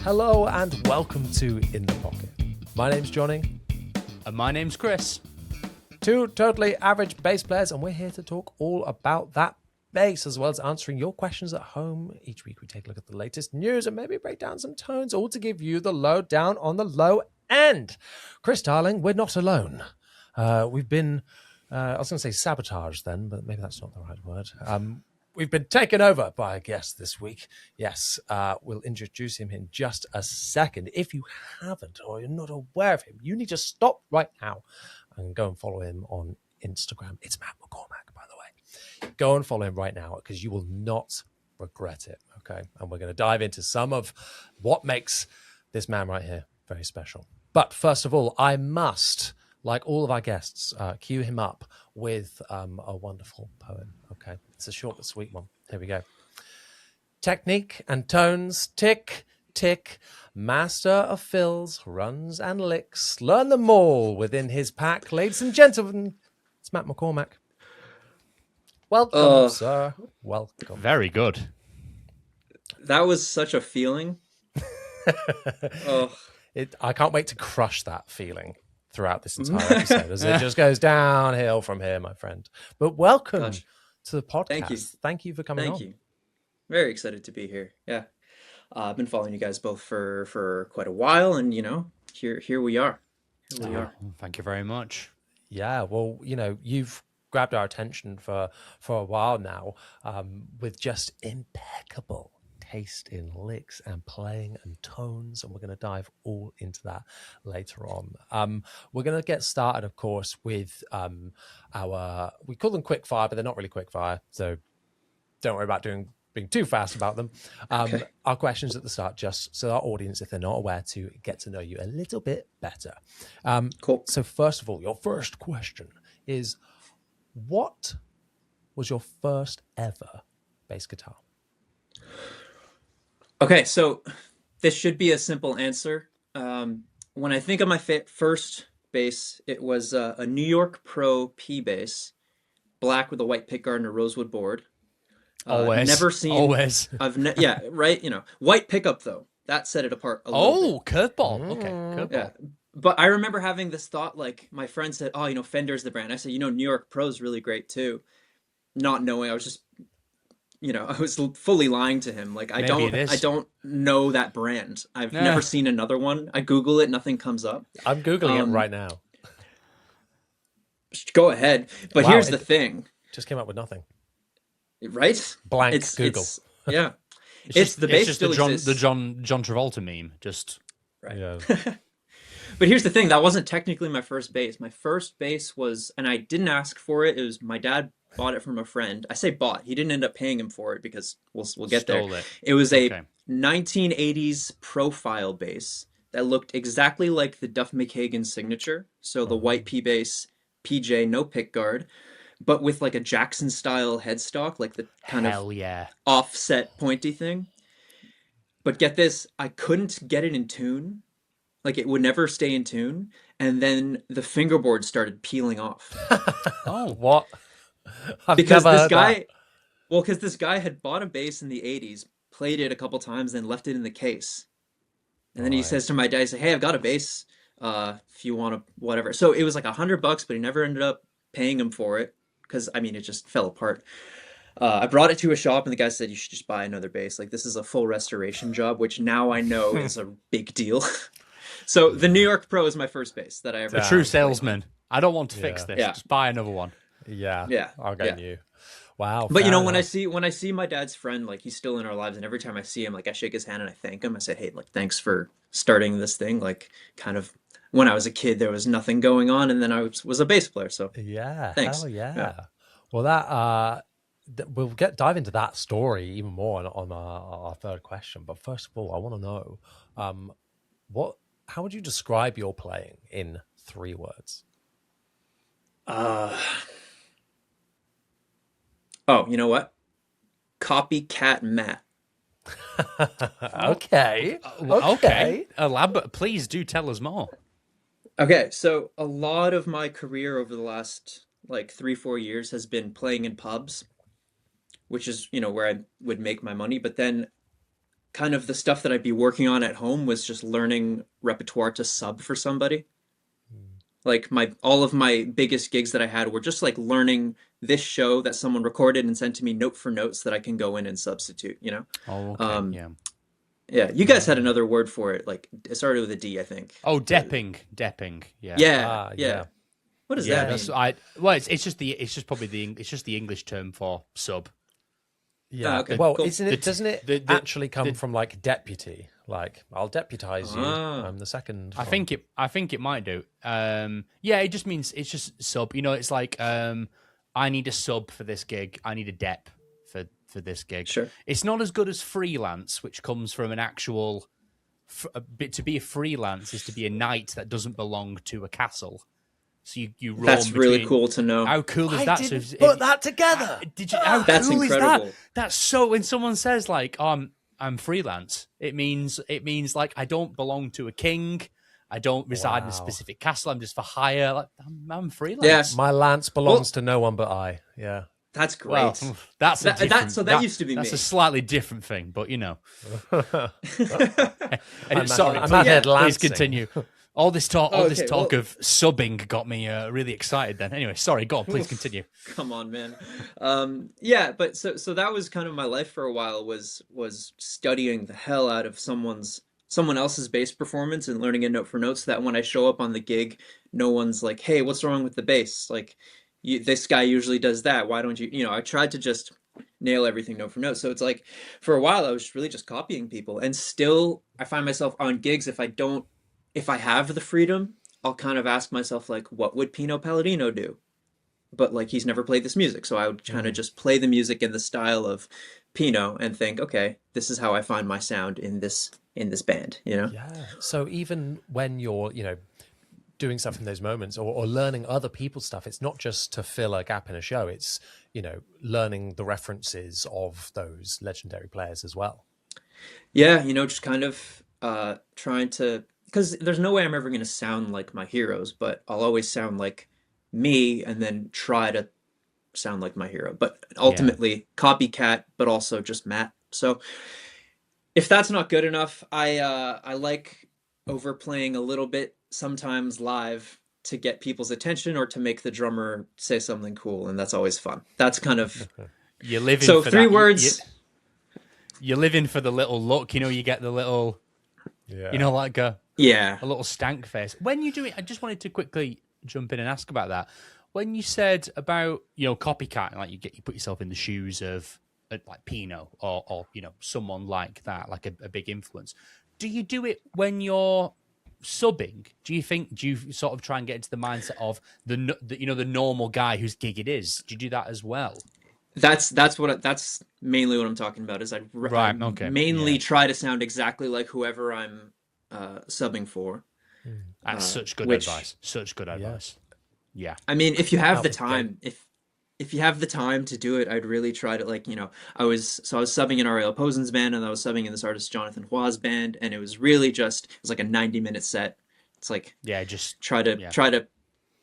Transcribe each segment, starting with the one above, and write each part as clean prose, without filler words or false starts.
Hello and welcome to In the Pocket. My name's Jonny. And my name's Chris. Two totally average bass players, and we're here to talk all about that bass, as well as answering your questions at home. Each week we take a look at the latest news and maybe break down some tones, all to give you the lowdown on the low end. Chris, darling, we're not alone. We've been, I was going to say sabotaged then, but maybe that's not the right word. We've been taken over by a guest this week. Yes, we'll introduce him in just a second. If you haven't or you're not aware of him, you need to stop right now and go and follow him on Instagram. It's Matt McCormack, by the way. Go and follow him right now because you will not regret it, okay? And we're going to dive into some of what makes this man right here very special. But first of all, I must, like all of our guests, cue him up with a wonderful poem, okay? It's a short but sweet one. Here we go. Technique and tones, tick, tick. Master of fills, runs and licks. Learn them all within his pack. Ladies and gentlemen, it's Matt McCormack. Welcome, sir. Welcome. Very good. That was such a feeling. I can't wait to crush that feeling throughout this entire episode as it just goes downhill from here, my friend. But welcome to the podcast. Thank you. Thank you for coming on. Thank you. Very excited to be here. Yeah. I've been following you guys both for quite a while, and here we are. Here we are. Thank you very much. Yeah, well, you've grabbed our attention for a while now with just impeccable taste in licks and playing and tones, and we're going to dive all into that later on. We're going to get started, of course, with we call them quick fire, but they're not really quick fire, so don't worry about being too fast about them. Okay. Our questions at the start, just so our audience, if they're not aware, to get to know you a little bit better. Cool. So first of all, your first question is, what was your first ever bass guitar? Okay, so this should be a simple answer. When I think of my first bass, it was a New York Pro P bass, black with a white pickguard and a rosewood board. Always. Never seen. Always. Yeah, right. White pickup though. That set it apart a little bit. Curveball. Okay, curveball. Yeah. But I remember having this thought, like my friend said, "Oh, Fender's the brand." I said, "New York Pro's really great too." Not knowing, I was just, I was fully lying to him. Like I don't know that brand. I've never seen another one. I Google it, nothing comes up. I'm Googling it right now. Go ahead. But Wow, here's the thing. Just came up with nothing. Right? Blank Google. Yeah. It's the bass just still the exists. John Travolta meme. Just Right. Yeah. But here's the thing. That wasn't technically my first bass. My first bass was, and I didn't ask for it. It was my dad bought it from a friend. I say bought. He didn't end up paying him for it because we'll get Stole there. it. It was a 1980s profile bass that looked exactly like the Duff McKagan signature. So the white P bass, PJ, no pick guard, but with like a Jackson style headstock, like the kind hell of yeah. offset pointy thing. But get this, I couldn't get it in tune. Like it would never stay in tune. And then the fingerboard started peeling off. Oh, What? I've Because never this heard guy, that. because this guy had bought a bass in the 80s, played it a couple times, then left it in the case. And then he Right. says to my dad, he said, "Hey, I've got a bass, if you want to, whatever." So it was like $100, but he never ended up paying him for it because, it just fell apart. I brought it to a shop and the guy said, "You should just buy another bass. Like this is a full restoration job," which now I know is a big deal. So the New York Pro is my first bass that I ever. a true salesman. I don't want to fix this. Yeah. Just buy another one. Yeah. Yeah, I'll get you. Wow. But fair when enough. I see my dad's friend, like he's still in our lives, and every time I see him, like I shake his hand and I thank him. I say, "Hey, like thanks for starting this thing." Like kind of when I was a kid, there was nothing going on, and then I was a bass player. So Yeah. Thanks. Hell yeah. Yeah. Well, we'll dive into that story even more on our third question. But first of all, I want to know how would you describe your playing in 3 words? Oh, you know what? Copycat Matt. Okay. Okay. Please do tell us more. Okay, so a lot of my career over the last like 3-4 years has been playing in pubs, which is, where I would make my money. But then kind of the stuff that I'd be working on at home was just learning repertoire to sub for somebody. Like all of my biggest gigs that I had were just like learning this show that someone recorded and sent to me note for note so that I can go in and substitute, you know? Oh, okay. Yeah. Yeah, you guys had another word for it. Like it started with a D, I think. Oh, depping. Yeah. Yeah. Yeah. What does Yeah, that mean? it's just probably the English term for sub. Yeah. Okay, Well, cool. doesn't it actually come from like deputy? Like, I'll deputize you. Ah. I'm the second. I think it might do. Yeah, it just means it's just sub. You know, it's like I need a sub for this gig. I need a dep for this gig. Sure. It's not as good as freelance, which comes from an actual. To be a freelance is to be a knight that doesn't belong to a castle. So you roam. That's really between- cool to know. How cool is I that? didn't So put that together. Did you? How That's cool is incredible. that? That's so. When someone says like, "Oh, I'm freelance," it means like I don't belong to a king. I don't reside in a specific castle. I'm just for hire. Like I'm freelance. Yeah. My lance belongs to no one but I. Yeah. That's great. Well, that's a different, so that used to be that's me. a slightly different thing, but you know. I'm Sorry, I'm ahead please lancing. continue. All this talk well- of subbing got me really excited. Then, anyway, sorry. Go on, please continue. Come on, man. Yeah, but so that was kind of my life for a while was studying the hell out of someone else's bass performance and learning it note for note so that when I show up on the gig, no one's like, "Hey, what's wrong with the bass? Like, this guy usually does that. Why don't you?" You know, I tried to just nail everything note for note. So it's like for a while I was really just copying people, and still I find myself on gigs if I have the freedom, I'll kind of ask myself like, what would Pino Palladino do? But like he's never played this music, so I would kind of just play the music in the style of Pino and think, okay, this is how I find my sound in this band, you know? Yeah. So even when you're, doing stuff in those moments or learning other people's stuff, it's not just to fill a gap in a show. It's, learning the references of those legendary players as well. Yeah, just kind of trying to, because there's no way I'm ever going to sound like my heroes, but I'll always sound like me and then try to sound like my hero. But ultimately, copycat, but also just Matt. So if that's not good enough, I like overplaying a little bit sometimes live to get people's attention or to make the drummer say something cool, and that's always fun. That's kind of You're living so for three that. words. You're living for the little look. You get the little, like a little stank face. When you do it, I just wanted to quickly jump in and ask about that. When you said about copycat, like you put yourself in the shoes of like Pino or someone like that, like a big influence. Do you do it when you're subbing? Do you sort of try and get into the mindset of the normal guy whose gig it is? Do you do that as well? That's mainly what I'm talking about. Is I mainly try to sound exactly like whoever I'm subbing for. That's such good advice. Such good advice. Yeah. I mean, if you have the time, if you have the time to do it, I'd really try to I was subbing in Ariel Posen's band, and I was subbing in this artist Jonathan Hua's band, and it was really it was like a 90-minute set. It's like just try to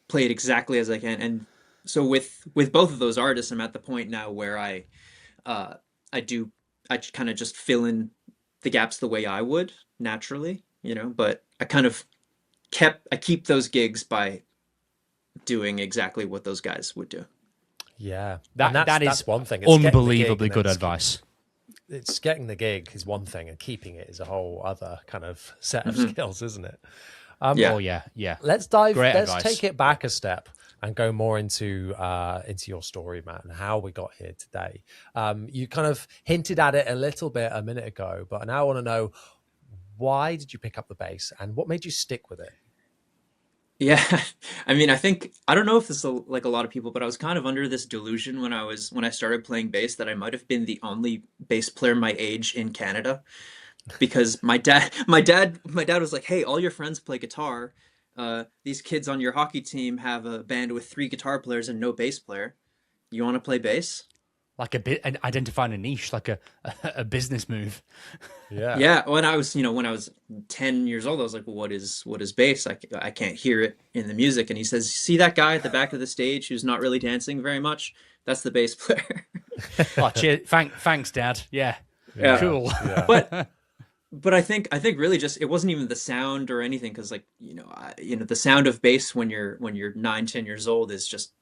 play it exactly as I can. And so with both of those artists, I'm at the point now where I kind of just fill in the gaps the way I would naturally, but I kind of keep those gigs by doing exactly what those guys would do. Yeah, that's one thing. It's unbelievably good advice. It's getting the gig is one thing, and keeping it is a whole other kind of set of skills, isn't it? Oh yeah. Let's dive. Great Let's advice. take it back a step and go more into your story, Matt, and how we got here today. You kind of hinted at it a little bit a minute ago, but now I want to know, why did you pick up the bass and what made you stick with it? Yeah, I mean, I don't know if this is like a lot of people, but I was kind of under this delusion when I started playing bass that I might have been the only bass player my age in Canada, because my dad was like, "Hey, all your friends play guitar. These kids on your hockey team have a band with 3 guitar players and no bass player. You want to play bass?" Like and identifying a niche, like a business move. Yeah. Yeah. When I was 10 years old, I was like, well, what is bass? I can't hear it in the music. And he says, "See that guy at the back of the stage who's not really dancing very much? That's the bass player." Oh, cheers. Thanks, Dad. Yeah. Yeah. Cool. Yeah. But but I think really just it wasn't even the sound or anything, because like the sound of bass when you're 9, 10 years old is just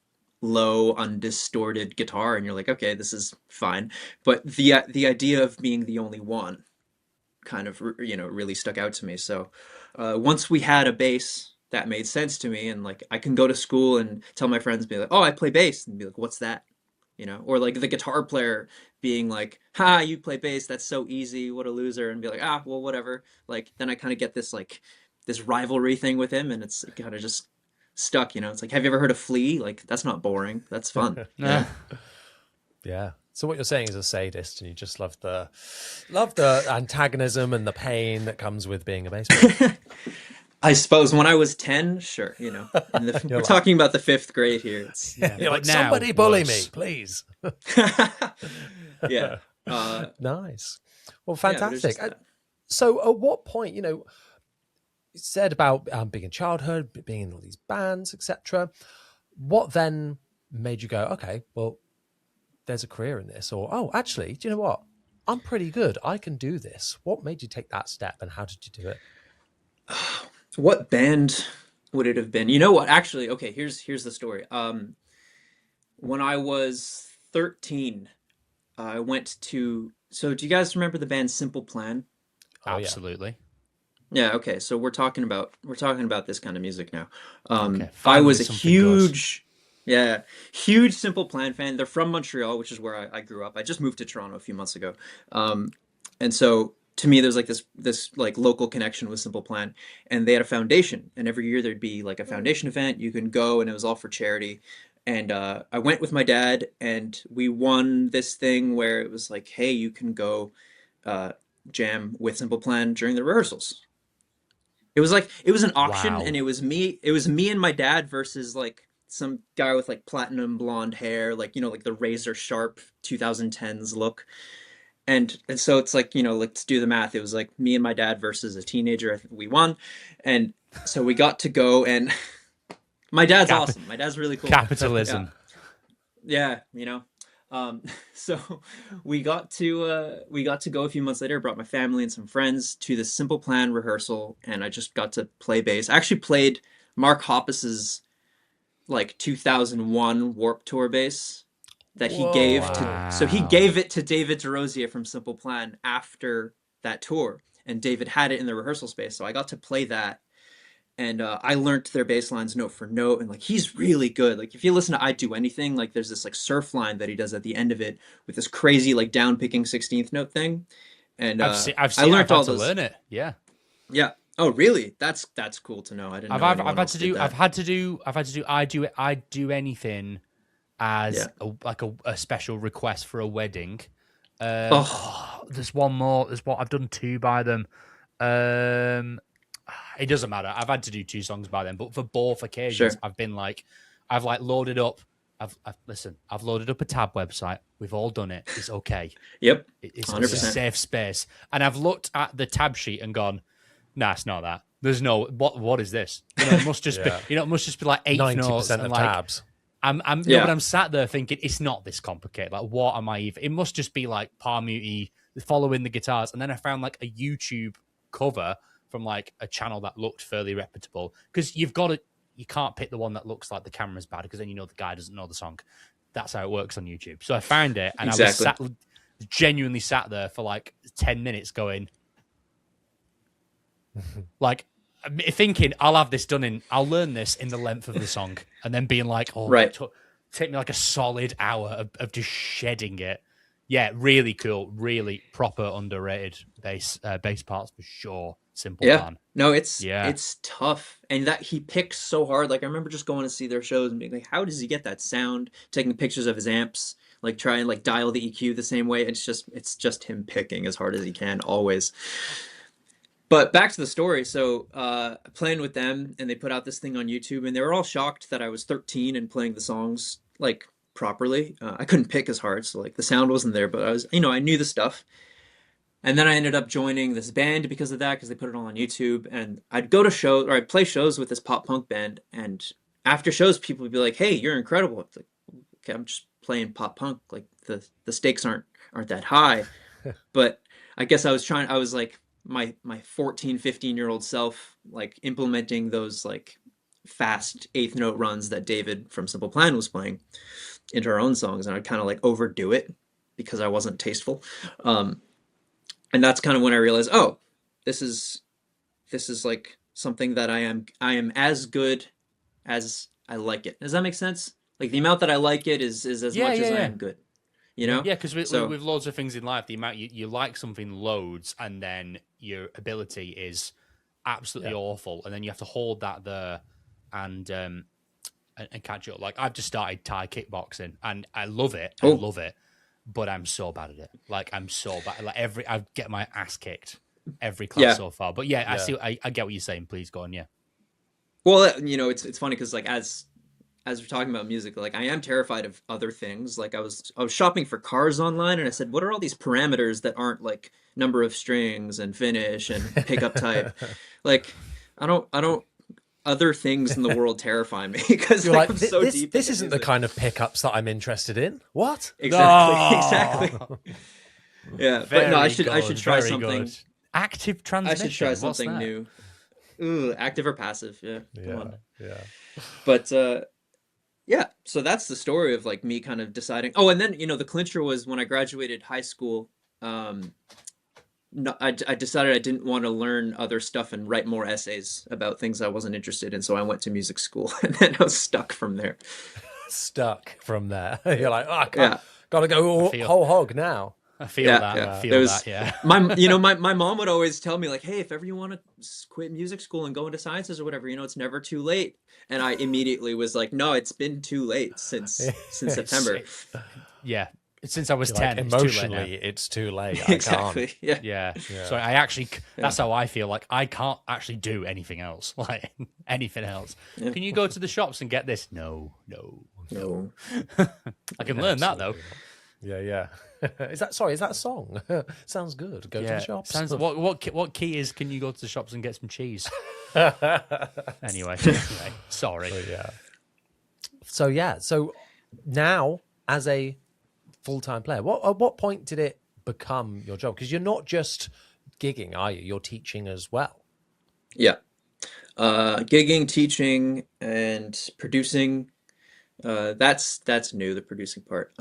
low undistorted guitar, and you're like, okay, this is fine. But the idea of being the only one kind of really stuck out to me. So once we had a bass, that made sense to me, and like I can go to school and tell my friends, be like, oh, I play bass, and be like, what's that? Or like the guitar player being like, ha, you play bass, that's so easy, what a loser, and be like, ah, well, whatever. Like then I kind of get this like this rivalry thing with him, and it's kind of just stuck. It's like, have you ever heard of Flea? Like, that's not boring, that's fun. Yeah. Yeah. So what you're saying is a sadist, and you just love the antagonism and the pain that comes with being a bass player. I suppose when I was 10, sure, we're talking about the 5th grade here. You're like, somebody bully me, please. Yeah. Nice. Well, fantastic. So at what point, you said about being in childhood, being in all these bands, etc. What then made you go, okay, well, there's a career in this? Or, oh, actually, do you know what? I'm pretty good. I can do this. What made you take that step, and how did you do it? What band would it have been? You know what? Actually, okay, here's the story. When I was 13, I went to. So, do you guys remember the band Simple Plan? Oh, absolutely. Yeah. Okay. So we're talking about this kind of music now. Okay, I was a huge Simple Plan fan. They're from Montreal, which is where I grew up. I just moved to Toronto a few months ago, and so to me, there's like this like local connection with Simple Plan, and they had a foundation, and every year there'd be like a foundation event. You can go, and it was all for charity. And I went with my dad, and we won this thing where it was like, hey, you can go jam with Simple Plan during the rehearsals. It was an auction. Wow. And it was me and my dad versus like some guy with like platinum blonde hair, like like the razor sharp 2010s look. And so it's like, let's do the math. It was like me and my dad versus a teenager. I think we won. And so we got to go, and my dad's awesome. My dad's really cool. Capitalism. Yeah. So we got to go a few months later. I brought my family and some friends to the Simple Plan rehearsal, and I just got to play bass. I actually played Mark Hoppus's like 2001 Warped Tour bass that he gave to. So he gave it to David DeRosier from Simple Plan after that tour, and David had it in the rehearsal space. So I got to play that. And I learned their bass lines note for note, and like he's really good. Like if you listen to "I Do Anything," like there's this like surf line that he does at the end of it with this crazy like down picking 16th note thing. And I've had to learn it. Yeah. Yeah. Oh, really? That's cool to know. I didn't. I've had to do "I Do Anything" as a special request for a wedding. There's one more. I've done 2 by them. It doesn't matter. I've had to do 2 songs by them, but for both occasions, I've been like, I've loaded up. I've loaded up a tab website. We've all done it. It's okay. Yep. It's a safe space. And I've looked at the tab sheet and gone, nah, it's not that. There's no what is this? It must just be. It must just be like 8 notes and of like tabs. But I'm sat there thinking it's not this complicated. Like, what am I even? It must just be like palm muty following the guitars. And then I found like a YouTube cover from like a channel that looked fairly reputable, because you can't pick the one that looks like the camera's bad, because then the guy doesn't know the song. That's how it works on YouTube. So I found it, and I was genuinely sat there for like 10 minutes going, like thinking, I'll learn this in the length of the song, and then being like, take me like a solid hour of just shedding it. Yeah, really cool, really proper underrated bass parts for sure. Simple Plan. No, it's tough, and that he picks so hard. Like I remember just going to see their shows and being like, how does he get that sound? Taking pictures of his amps, like try and like dial the EQ the same way. It's just him picking as hard as he can always. But back to the story. So playing with them, and they put out this thing on YouTube, and they were all shocked that I was 13 and playing the songs like properly. I couldn't pick as hard, so like the sound wasn't there, but I was, I knew the stuff. And then I ended up joining this band because of that, because they put it all on YouTube. And I'd go to shows, or I'd play shows with this pop punk band. And after shows, people would be like, "Hey, you're incredible." It's like, okay, I'm just playing pop punk. Like the stakes aren't that high. But I guess I was my 14, 15-year-old self, like implementing those like fast eighth note runs that David from Simple Plan was playing into our own songs, and I'd kind of like overdo it because I wasn't tasteful. And that's kind of when I realized, oh, this is like something that I am as good as I like it. Does that make sense? Like the amount that I like it is as much as I am good. You know? Yeah, because with loads of things in life, the amount you like something loads, and then your ability is absolutely awful, and then you have to hold that there and catch up. Like I've just started Thai kickboxing, and I love it. I love it, but I'm so bad at it. Like I'm so bad. Like I get my ass kicked every class so far. But I see. I get what you're saying. Please go on. Yeah. Well, you know, it's funny because like as we're talking about music, like I am terrified of other things. Like I was shopping for cars online, and I said, what are all these parameters that aren't like number of strings and finish and pickup type? Like I don't. Other things in the world terrify me because you're like, I'm so deep. This isn't the kind of pickups that I'm interested in. What? Exactly. Yeah, but no, I should try something. Good. Active transmission. I should try something new. Ooh, active or passive? Yeah. Yeah. But yeah, so that's the story of like me kind of deciding. Oh, and then you know the clincher was when I graduated high school. No, I decided I didn't want to learn other stuff and write more essays about things I wasn't interested in, so I went to music school, and then I was stuck from there. You're like, oh, gotta go whole hog now. I feel that. Yeah. I feel that. Yeah. My mom would always tell me like, hey, if ever you want to quit music school and go into sciences or whatever, you know, it's never too late. And I immediately was like, no, it's been too late since September. Yeah. Since I was 10, like, emotionally, it's too late. Exactly. Yeah. So I actually, that's how I feel. Like I can't actually do anything else. Like anything else. Yeah. Can you go to the shops and get this? No. I can learn that though. Yeah. Is that a song? Sounds good. Go to the shops. What key is? Can you go to the shops and get some cheese? Anyway, sorry. So now as a full-time player, at what point did it become your job? Because you're not just gigging, are you? You're teaching as well. Yeah. Gigging, teaching, and producing. That's new, the producing part.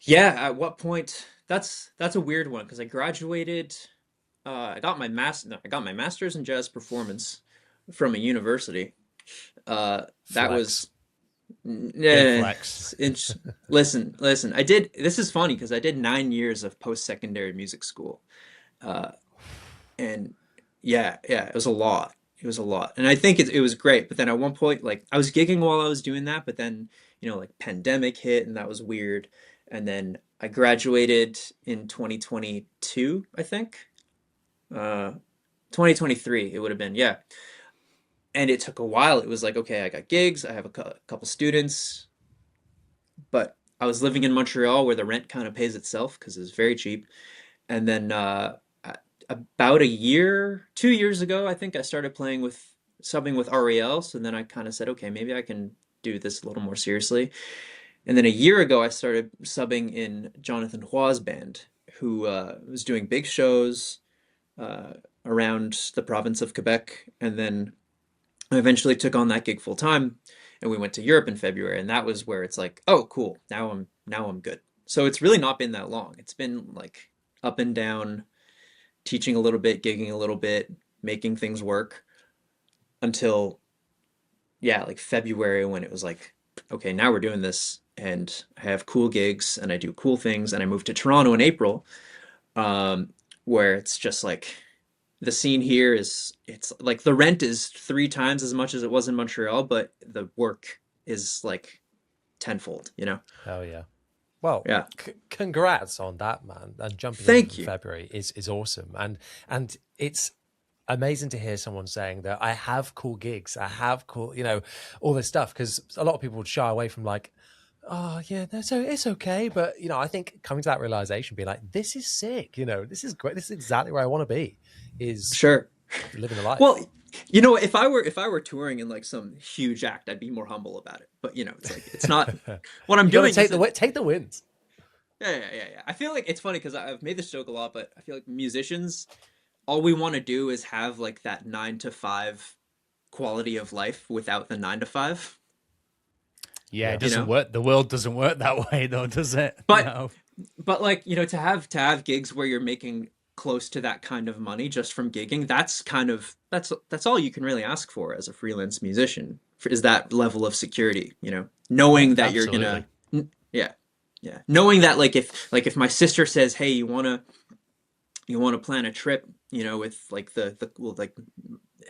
At what point? That's a weird one because I graduated. I got my master's in jazz performance from a university. That was. Listen. This is funny because I did 9 years of post-secondary music school, and it was a lot. And I think it was great. But then at one point, like I was gigging while I was doing that, but then like pandemic hit, and that was weird. And then I graduated in 2022, I think. 2023, it would have been, yeah. And it took a while. It was like, okay, I got gigs. I have a couple students. But I was living in Montreal where the rent kind of pays itself because it's very cheap. And then about 2 years ago, I think I started subbing with REL. So then I kind of said, okay, maybe I can do this a little more seriously. And then 1 year ago, I started subbing in Jonathan Hua's band, who was doing big shows around the province of Quebec. And then I eventually took on that gig full time, and we went to Europe in February. And that was where it's like, oh, cool. Now I'm good. So it's really not been that long. It's been like up and down, teaching a little bit, gigging a little bit, making things work until, like February when it was like, okay, now we're doing this. And I have cool gigs and I do cool things. And I moved to Toronto in April, where it's just like the scene here it's like the rent is 3 times as much as it was in Montreal, but the work is like tenfold, Oh yeah. Well, yeah. Congrats on that, man. And jumping in February is awesome. And it's amazing to hear someone saying that I have cool gigs. I have cool, all this stuff. Because a lot of people would shy away from like, oh yeah, it's okay. But I think coming to that realization, being like, this is sick. This is great. This is exactly where I want to be. Is sure living the life. Well, if I were touring in like some huge act, I'd be more humble about it. But it's like it's not what I'm doing. Take the wins. Yeah. I feel like it's funny because I've made this joke a lot, but I feel like musicians, all we want to do is have like that 9 to 5 quality of life without the 9 to 5. Yeah, it doesn't work. The world doesn't work that way, though, does it? But No. but like, to have gigs where you're making close to that kind of money just from gigging, that's all you can really ask for as a freelance musician, is that level of security, knowing that you're gonna, yeah, knowing that like if my sister says, hey, you wanna plan a trip, with like like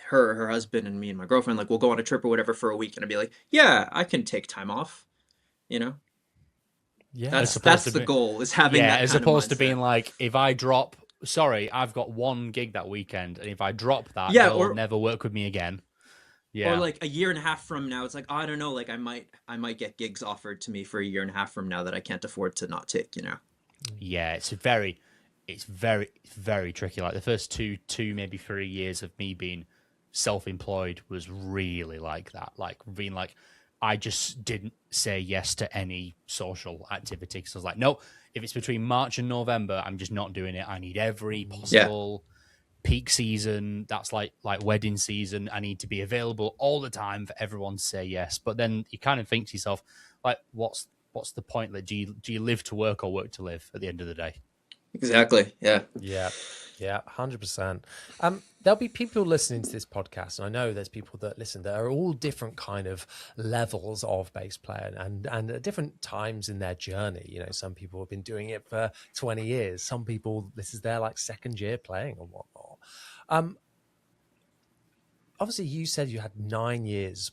her husband and me and my girlfriend, like we'll go on a trip or whatever for a week, and I'd be like, yeah, I can take time off, Yeah, that's the goal, is having that as kind opposed of to being like, if I drop, sorry, I've got one gig that weekend, and if I drop that, you'll never work with me again. Yeah. Or like a year and a half from now, it's like, oh, I don't know, like I might get gigs offered to me for a year and a half from now that I can't afford to not take, Yeah, it's very tricky. Like the first two maybe 3 years of me being self-employed was really like that. Like being like, I just didn't say yes to any social activity because I was like, no, if it's between March and November, I'm just not doing it. I need every possible peak season. That's like wedding season. I need to be available all the time for everyone to say yes. But then you kind of think to yourself, like, what's the point? Like, do you live to work or work to live at the end of the day? Exactly. Yeah. 100%. There'll be people listening to this podcast, and I know there's people that listen that are all different kind of levels of bass player and at different times in their journey. Some people have been doing it for 20 years. Some people, this is their like second year playing and whatnot. Obviously, you said you had 9 years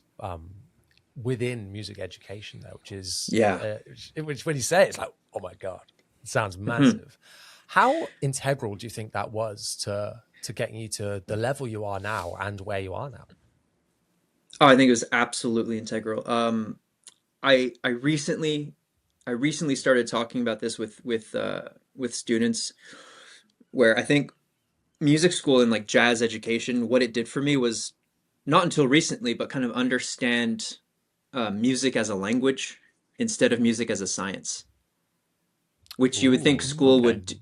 within music education, though, which is which when you say it, it's like, oh my god, it sounds massive. How integral do you think that was to getting you to the level you are now and where you are now? Oh, I think it was absolutely integral. I recently started talking about this with students, where I think music school and like jazz education, what it did for me was not until recently, but kind of understand music as a language instead of music as a science. Which you would think school would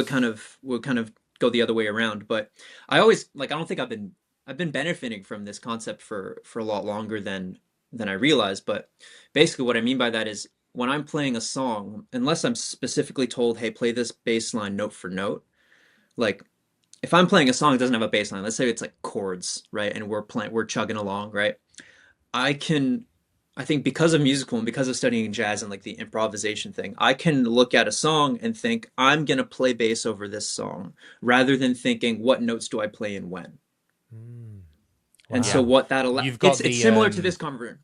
kind of go the other way around, but I don't think I've been benefiting from this concept for a lot longer than I realized. But basically what I mean by that is, when I'm playing a song, unless I'm specifically told, hey, play this bass line note for note, like if I'm playing a song that doesn't have a bass line, let's say it's like chords, right, and we're chugging along, right, I think because of musical and because of studying jazz and like the improvisation thing, I can look at a song and think, I'm going to play bass over this song, rather than thinking, what notes do I play and when? Wow. And so what that allows, it's similar to this conversation.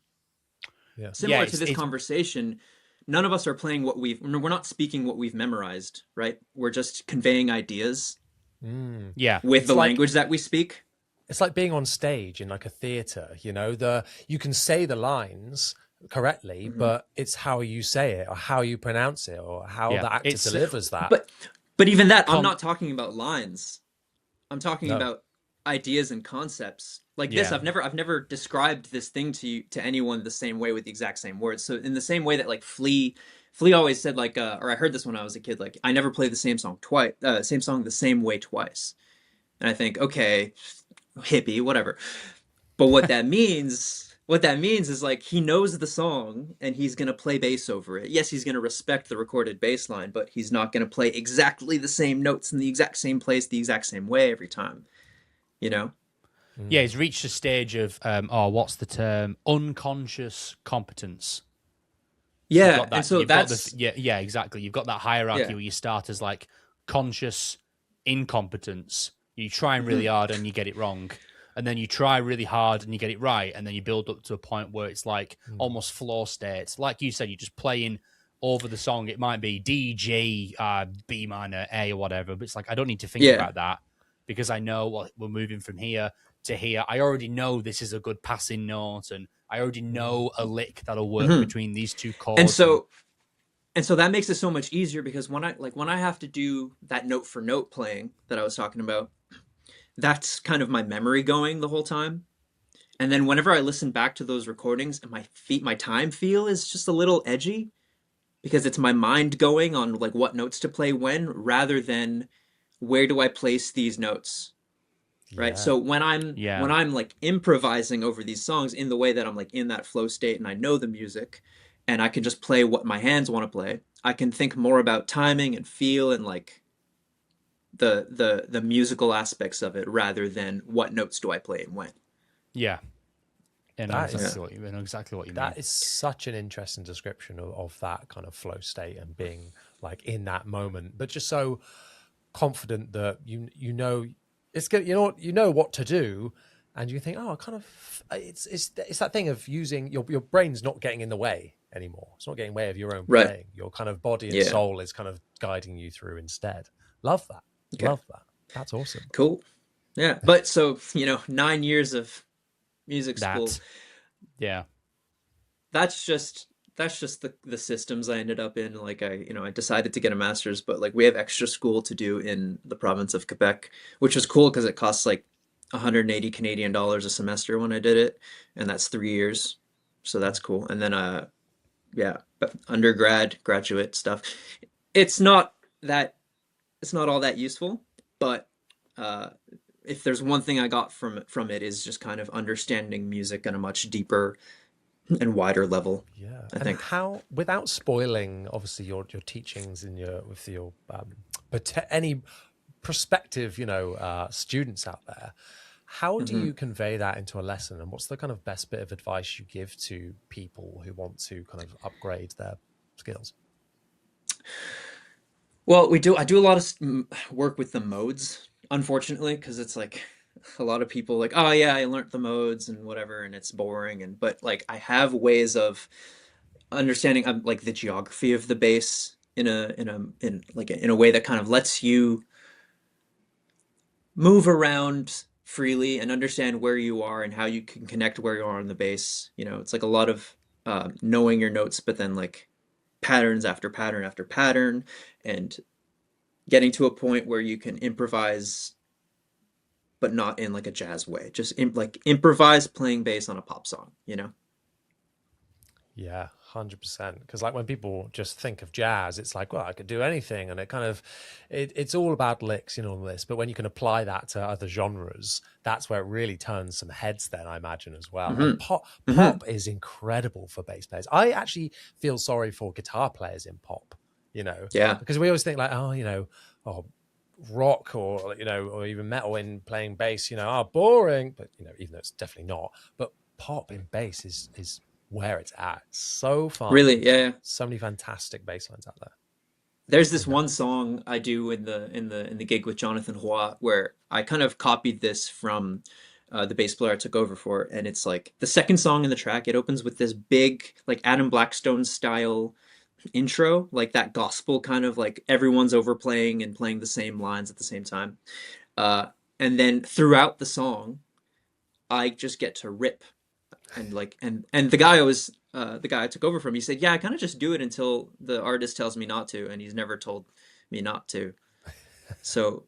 Similar to this conversation, none of us are playing we're not speaking what we've memorized, right? We're just conveying ideas with the language that we speak. It's like being on stage in like a theater, you can say the lines correctly, but it's how you say it or how you pronounce it or how the actor delivers that. But even that, I'm not talking about lines. I'm talking about ideas and concepts like this. I've never described this thing to anyone the same way with the exact same words. So in the same way that like Flea always said, like, or I heard this when I was a kid, like, I never play the same song the same way twice. And I think, okay, hippie, whatever. But what that means is like, he knows the song and he's going to play bass over it. Yes, he's going to respect the recorded bass line, but he's not going to play exactly the same notes in the exact same place, the exact same way every time, Yeah, he's reached a stage of, what's the term? Unconscious competence. Yeah, and so that's... exactly. You've got that hierarchy where you start as like conscious incompetence. You try really hard and you get it wrong. And then you try really hard and you get it right. And then you build up to a point where it's like almost flow states. Like you said, you're just playing over the song. It might be D, G, B minor, A or whatever. But it's like, I don't need to think about that because I know we're moving from here to here. I already know this is a good passing note. And I already know a lick that'll work between these two chords. And so that makes it so much easier, because when I have to do that note for note playing that I was talking about, that's kind of my memory going the whole time. And then whenever I listen back to those recordings and my time feel is just a little edgy, because it's my mind going on like what notes to play when, rather than where do I place these notes, right? So when I'm like improvising over these songs in the way that I'm like in that flow state and I know the music and I can just play what my hands want to play, I can think more about timing and feel and like the musical aspects of it rather than what notes do I play and when. Yeah. I know exactly what you mean. That is such an interesting description of that kind of flow state and being like in that moment, but just so confident that you know it's good, you know what to do, and you think, oh, kind of it's that thing of using your brain's not getting in the way anymore. It's not getting in the way of your own playing. Your kind of body and soul is kind of guiding you through instead. Love that. Okay. Love that. That's awesome. Cool. Yeah. But so, 9 years of music school. Yeah. That's just the systems I ended up in. Like I decided to get a master's, but like we have extra school to do in the province of Quebec, which was cool because it costs like 180 Canadian dollars a semester when I did it, and that's 3 years. So that's cool. And then but undergrad, graduate stuff. It's not all that useful, but if there's one thing I got from it is just kind of understanding music on a much deeper and wider level. Yeah, I think. How, without spoiling, obviously your teachings but any prospective, students out there, how do you convey that into a lesson, and what's the kind of best bit of advice you give to people who want to kind of upgrade their skills? Well, I do a lot of work with the modes, unfortunately, because it's like a lot of people like, oh yeah, I learned the modes and whatever, and it's boring. But like I have ways of understanding like the geography of the bass in a way that kind of lets you move around freely and understand where you are and how you can connect where you are on the bass. It's like a lot of knowing your notes, but then like patterns after pattern after pattern, and getting to a point where you can improvise, but not in like a jazz way. Just improvise playing bass on a pop song, Yeah, 100%. Because like when people just think of jazz, it's like, well, I could do anything, and it kind of it's all about licks, all this. But when you can apply that to other genres, that's where it really turns some heads. Then I imagine as well. And pop is incredible for bass players. I actually feel sorry for guitar players in pop. Because we always think like, rock or even metal in playing bass, boring. But even though it's definitely not. But pop in bass is where it's at. It's so fun. Really, yeah. So many fantastic bass lines out there. There's this one song I do in the gig with Jonathan Roy where I kind of copied this from the bass player I took over for, and it's like the second song in the track. It opens with this big like Adam Blackstone style intro, like that gospel kind of like everyone's overplaying and playing the same lines at the same time, and then throughout the song I just get to rip, and like and the guy I took over from, he said, yeah, I kind of just do it until the artist tells me not to, and he's never told me not to. So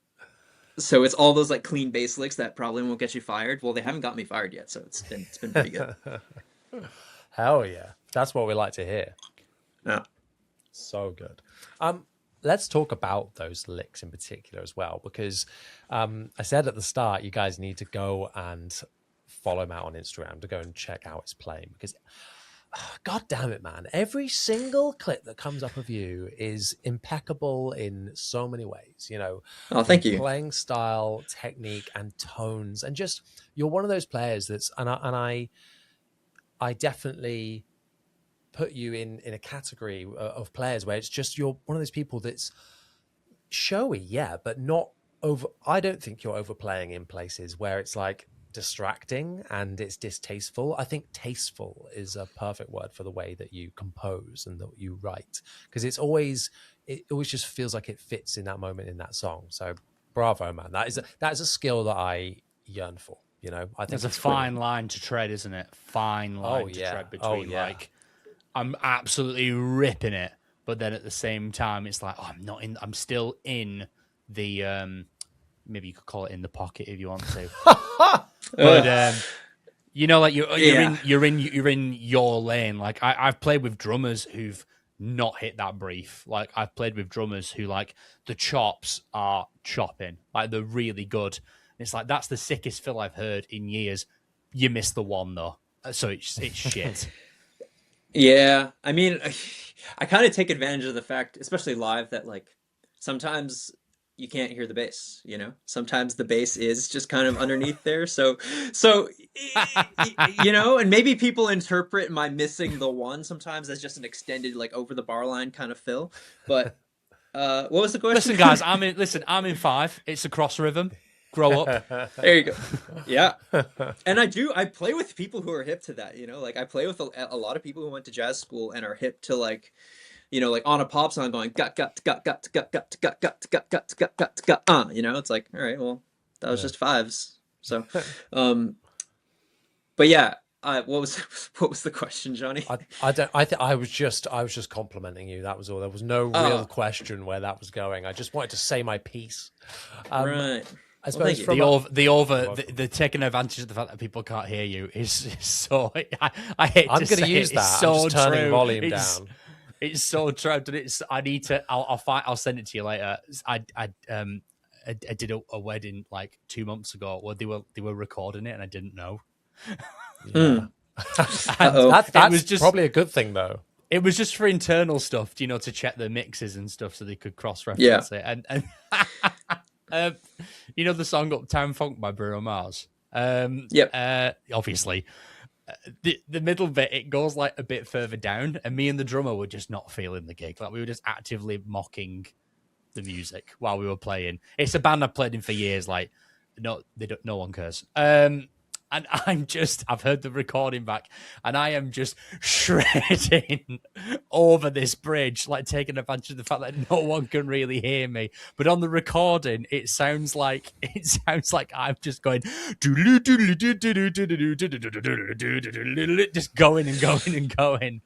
it's all those like clean bass licks that probably won't get you fired. Well, they haven't got me fired yet, so it's been pretty good. Hell yeah, that's what we like to hear. Yeah. So good. Let's talk about those licks in particular as well, because I said at the start, you guys need to go and follow him out on Instagram to go and check out his playing, because God damn it, man, every single clip that comes up of you is impeccable in so many ways. Oh, thank you. Playing style, technique, and tones, and just you're one of those players that's and I definitely put you in a category of players where it's just you're one of those people that's showy, yeah, but not over. I don't think you're overplaying in places where it's like distracting and it's distasteful. I think tasteful is a perfect word for the way that you compose and that you write, because it always just feels like it fits in that moment in that song. So bravo, man. That is a skill that I yearn for. I think there's a fine line to tread, isn't it? Fine line to tread between like I'm absolutely ripping it, but then at the same time it's like, I'm still in the maybe you could call it in the pocket if you want to. But like you're in your lane. Like I've played with drummers who've not hit that brief. Like, I've played with drummers who, like, the chops are chopping. Like, they're really good. It's like, that's the sickest fill I've heard in years. You missed the one, though. So it's shit. Yeah. I mean, I kind of take advantage of the fact, especially live, that, like, sometimes you can't hear the bass, you know? Sometimes the bass is just kind of underneath there. So, you know, and maybe people interpret my missing the one sometimes as just an extended, like, over the bar line kind of fill. But what was the question? Listen, guys, I'm in 5. It's a cross rhythm. Grow up. There you go. Yeah. And I play with people who are hip to that, you know? Like, I play with a lot of people who went to jazz school and are hip to, like, you know, like on a pop song going gut, you know, it's like, all right, well, that was just fives. So, but yeah, what was the question, Johnny? I was just complimenting you. That was all. There was no real question where that was going. I just wanted to say my piece. Right. I suppose the taking advantage of the fact that people can't hear you is so. I hate. I'm going to use that. It's so I'm just turning volume down. It's so true. I need to. I'll send it to you later. I did a wedding like 2 months ago where they were recording it and I didn't know. Yeah. That was just probably a good thing though. It was just for internal stuff, you know, to check the mixes and stuff so they could cross-reference it. And you know the song "Uptown Funk" by Bruno Mars. Obviously. The middle bit, it goes like a bit further down, and me and the drummer were just not feeling the gig. Like, we were just actively mocking the music while we were playing. It's a band I've played in for years. Like, no one cares. And I've heard the recording back, and I am just shredding over this bridge, like taking advantage of the fact that no one can really hear me. But on the recording, it sounds like I'm just going, just going and going and going.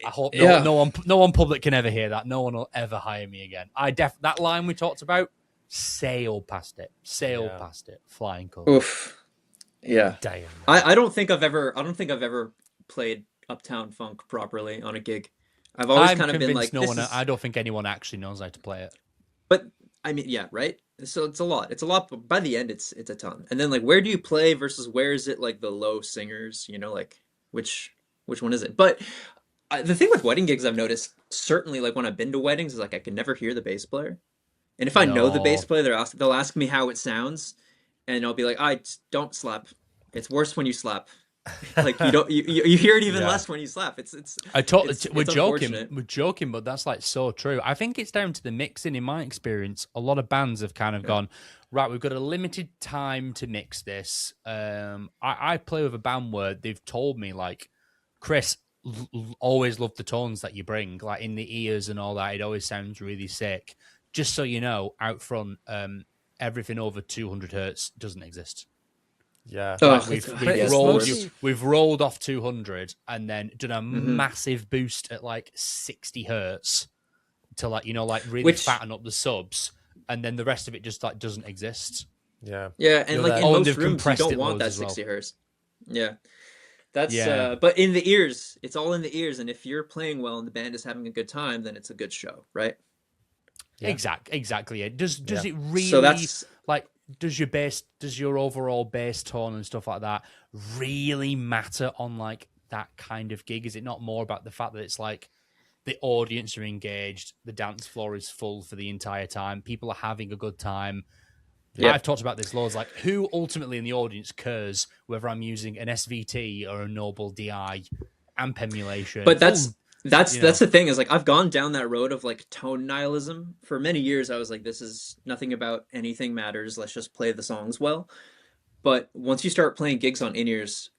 I hope no one public can ever hear that. No one will ever hire me again. That line we talked about, sailed past it, flying colours. Oof. Yeah. Damn. I don't think I've ever played Uptown Funk properly on a gig. I've always kind of been like, I don't think anyone actually knows how to play it. But I mean, yeah, right? So it's a lot. But by the end it's a ton. And then, like, where do you play versus where is it, like, the low singers, you know, like which one is it? But the thing with wedding gigs I've noticed, certainly, like, when I've been to weddings, is like I can never hear the bass player. And if I know the bass player, they'll ask me how it sounds. And I'll be like, I don't slap. It's worse when you slap. Like, you hear it even less when you slap. We're joking, but that's like so true. I think it's down to the mixing. In my experience, a lot of bands have kind of gone, right, we've got a limited time to mix this. I play with a band where they've told me, like, Chris, always love the tones that you bring, like in the ears and all that. It always sounds really sick. Just so you know, out front, everything over 200 hertz doesn't exist. Yeah, we've rolled off 200 and then done a massive boost at like 60 hertz to, like, you know, like really fatten up the subs, and then the rest of it just like doesn't exist. Yeah, and like in most rooms you don't want that 60 hertz. Yeah, that's but in the ears, it's all in the ears, and if you're playing well and the band is having a good time, then it's a good show, right? Yeah. Exactly. Does it really, so that's, like, does your overall bass tone and stuff like that really matter on like that kind of gig? Is it not more about the fact that it's like the audience are engaged, the dance floor is full for the entire time, people are having a good time? Yeah. I've talked about this loads. Like, who ultimately in the audience cares whether I'm using an SVT or a Noble DI amp emulation? But that's the thing, is like I've gone down that road of like tone nihilism for many years. I was like, this is nothing about anything matters. Let's just play the songs well. But once you start playing gigs on in-ears,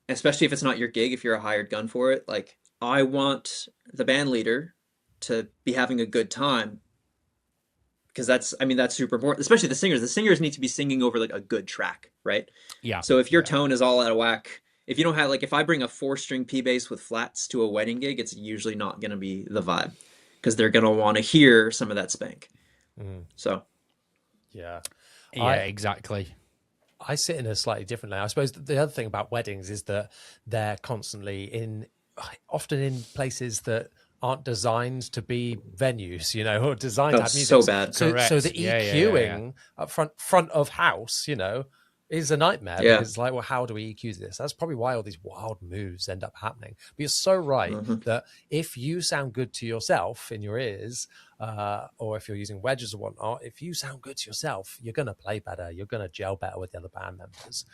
especially if it's not your gig, if you're a hired gun for it, like, I want the band leader to be having a good time, because that's super important. Especially the singers. The singers need to be singing over like a good track, right? Yeah. So if your tone is all out of whack, if you don't have, like, if I bring a 4-string P bass with flats to a wedding gig, it's usually not going to be the vibe, because they're going to want to hear some of that spank. So, yeah, exactly. I sit in a slightly different lane. I suppose the other thing about weddings is that they're constantly often in places that aren't designed to be venues, or designed to have music. So bad. So the EQing up front of house, is a nightmare because it's like, well, how do we EQ this? That's probably why all these wild moves end up happening. But you're so right that if you sound good to yourself in your ears, or if you're using wedges or whatnot, if you sound good to yourself, you're going to play better. You're going to gel better with the other band members.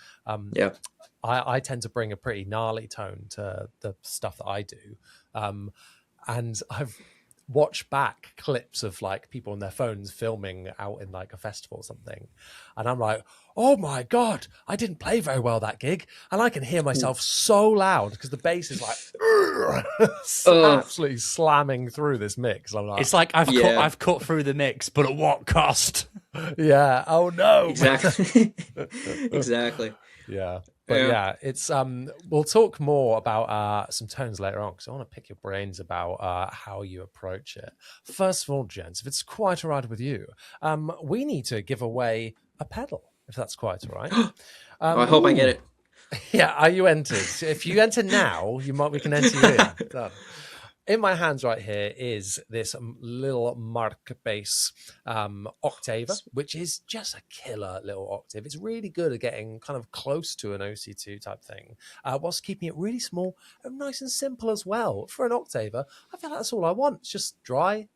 I tend to bring a pretty gnarly tone to the stuff that I do. And I've watched back clips of like people on their phones filming out in like a festival or something. And I'm like, oh my God, I didn't play very well that gig. And I can hear myself so loud because the bass is like absolutely slamming through this mix. I'm like, it's like I've cut through the mix, but at what cost? Yeah. Oh no. Exactly. Exactly. Yeah. But it's we'll talk more about some tones later on because I want to pick your brains about how you approach it. First of all, gents, if it's quite all right with you, we need to give away a pedal, if that's quite all right. I hope I get it. Yeah, are you entered? If you enter now, we can enter you in. Done. In my hands right here is this little Mark bass octaver, which is just a killer little octave. It's really good at getting kind of close to an OC2 type thing, whilst keeping it really small and nice and simple as well. For an octaver, I feel like that's all I want. It's just dry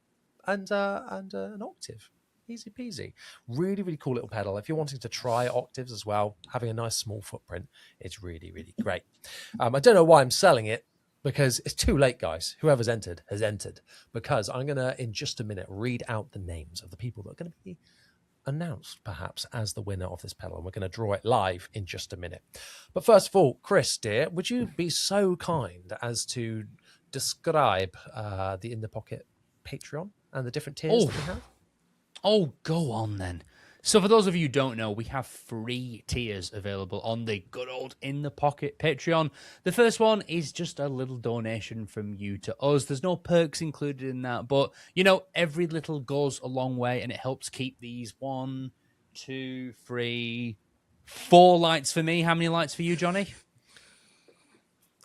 and an octave. Easy peasy. Really, really cool little pedal. If you're wanting to try octaves as well, having a nice small footprint, it's really, really great. I don't know why I'm selling it, because it's too late, guys. Whoever's entered has entered. Because I'm going to, in just a minute, read out the names of the people that are going to be announced, perhaps, as the winner of this pedal. And we're going to draw it live in just a minute. But first of all, Chris, dear, would you be so kind as to describe the In The Pocket Patreon and the different tiers that we have? Oh, go on then. So for those of you who don't know, we have 3 tiers available on the good old In The Pocket Patreon. The first one is just a little donation from you to us. There's no perks included in that, but, every little goes a long way, and it helps keep these 1, 2, 3, 4 lights for me. How many lights for you, Johnny?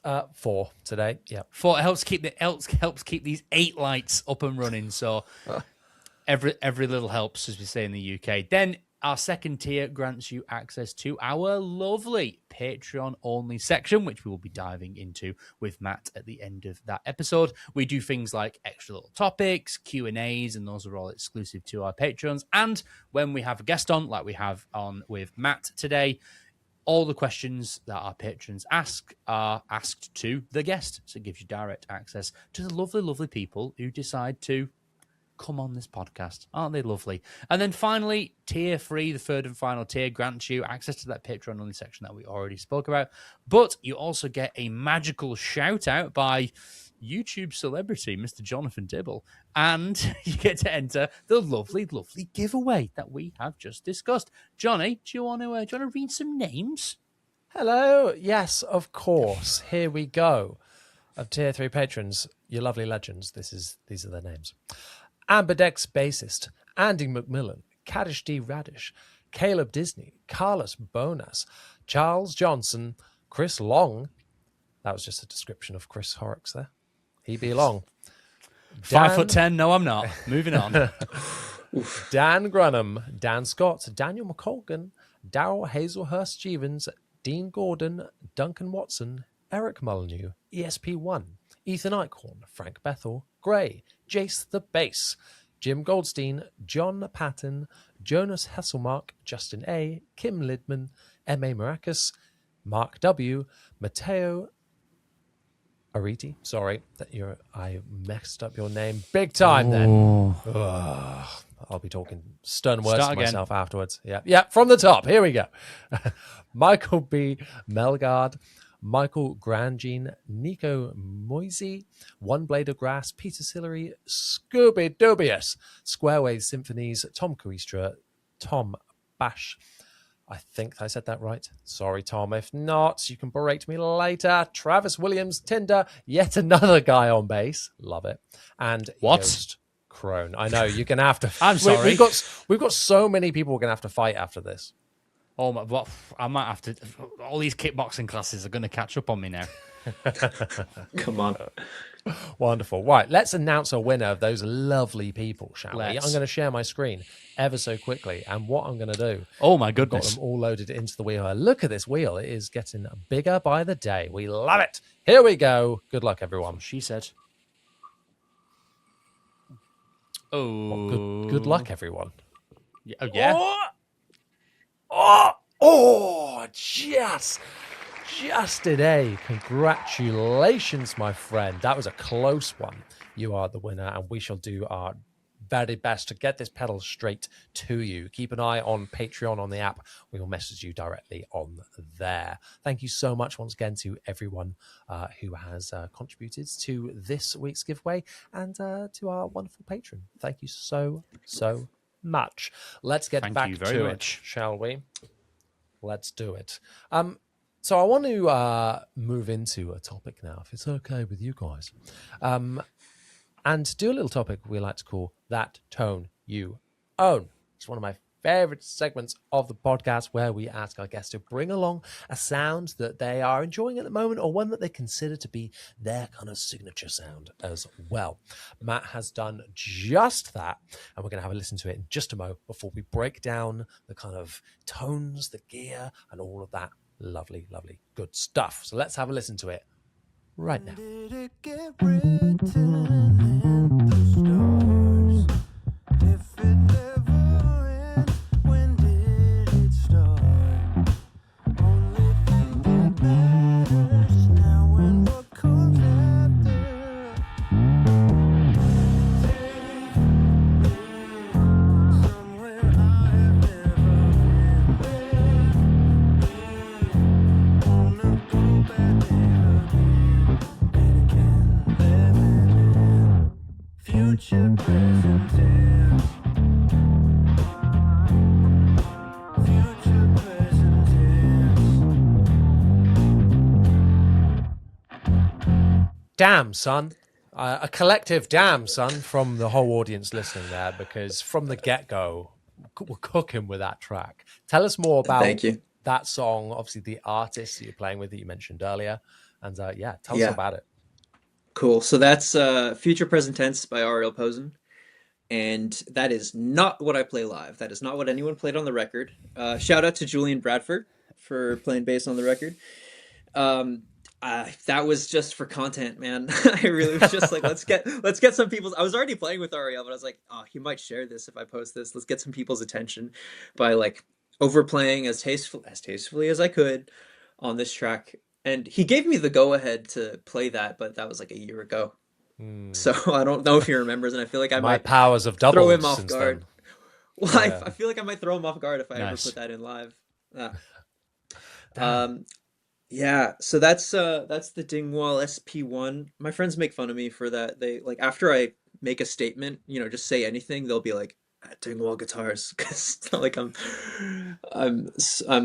4 today. Yeah, 4. It helps keep these 8 lights up and running. So... Every little helps, as we say in the UK. Then our second tier grants you access to our lovely Patreon-only section, which we will be diving into with Matt at the end of that episode. We do things like extra little topics, Q&As, and those are all exclusive to our Patrons. And when we have a guest on, like we have on with Matt today, all the questions that our patrons ask are asked to the guest. So it gives you direct access to the lovely, lovely people who decide to come on this podcast. Aren't they lovely? And then finally, tier 3, the third and final tier, grants you access to that Patreon only section that we already spoke about. But you also get a magical shout out by YouTube celebrity, Mr. Jonathan Dibble. And you get to enter the lovely, lovely giveaway that we have just discussed. Johnny, do you want to read some names? Hello. Yes, of course. Here we go. Of tier 3 patrons, your lovely legends. These are their names. Amberdex bassist, Andy McMillan, Kaddish D. Radish, Caleb Disney, Carlos Bonas, Charles Johnson, Chris Long. That was just a description of Chris Horrocks there. He be long. 5'10". No, I'm not. Moving on. Dan Grunham, Dan Scott, Daniel McColgan, Darryl Hazelhurst Stevens, Dean Gordon, Duncan Watson, Eric Molyneux, ESP1, Ethan Eichhorn, Frank Bethel, Gray, Jace the Bass, Jim Goldstein, John Patton, Jonas Hesselmark, Justin A, Kim Lidman, M.A. Maracus, Mark W, Matteo Ariti. Sorry, I messed up your name big time then. Ugh, I'll be talking stern words to myself afterwards. Yeah, from the top. Here we go. Michael B. Melgard, Michael Grandjean, Nico Moisey, One Blade of Grass, Peter Sillery, Scooby Dubious, Squareways Symphonies, Tom Caristra, Tom Bash. I think I said that right. Sorry, Tom. If not, you can berate me later. Travis Williams, Tinder, yet another guy on bass. Love it. And what? Yost Crone. I know, you're going to have to... I'm sorry. We've got so many people we're going to have to fight after this. Oh my! Well, I might have to. All these kickboxing classes are going to catch up on me now. Come on. Wonderful. Right, let's announce a winner of those lovely people, shall we? I'm going to share my screen ever so quickly. And what I'm going to do... Oh, my goodness. Got them all loaded into the wheel. Look at this wheel. It is getting bigger by the day. We love it. Here we go. Good luck, everyone. She said. Oh. Well, good luck, everyone. Oh, yeah. Just an A. Congratulations, my friend. That was a close one. You are the winner, and we shall do our very best to get this pedal straight to you. Keep an eye on Patreon on the app. We will message you directly on there. Thank you so much once again to everyone who has contributed to this week's giveaway and to our wonderful patron. Thank you so much. Let's get back to it, shall we? Let's do it. So I want to move into a topic now, if it's okay with you guys. And do a little topic we like to call That Tone You Own. It's one of my favorite segments of the podcast where we ask our guests to bring along a sound that they are enjoying at the moment or one that they consider to be their kind of signature sound as well. Matt has done just that, and we're going to have a listen to it in just a moment before we break down the kind of tones, the gear, and all of that lovely, lovely good stuff. So let's have a listen to it right now. Did it get written in the stars? If it never ends, when did it start? Only thing that matters now and what comes after. Take me somewhere I have never been. Wanna go back there again. Future, present tense. Future, present tense. Damn, son. A collective damn, son, from the whole audience listening there, because from the get-go, we're cooking with that track. Tell us more about that song, obviously the artist that you're playing with that you mentioned earlier. And tell us about it. Cool. So that's Future Present Tense by Ariel Posen. And that is not what I play live. That is not what anyone played on the record. Shout out to Julian Bradford for playing bass on the record. That was just for content, man. I really was just like, let's get some people's... I was already playing with Ariel, but I was like, oh, he might share this if I post this. Let's get some people's attention by like overplaying as tastefully as I could on this track. And he gave me the go-ahead to play that, but that was like a year ago. So I don't know if he remembers, and I feel like I might powers have doubled throw him off guard. Then. Well, yeah. I feel like I might throw him off guard if I ever put that in live. Yeah, so that's the Dingwall SP1. My friends make fun of me for that. They like after I make a statement, just say anything, they'll be like, Dingwall guitars, because it's not like I'm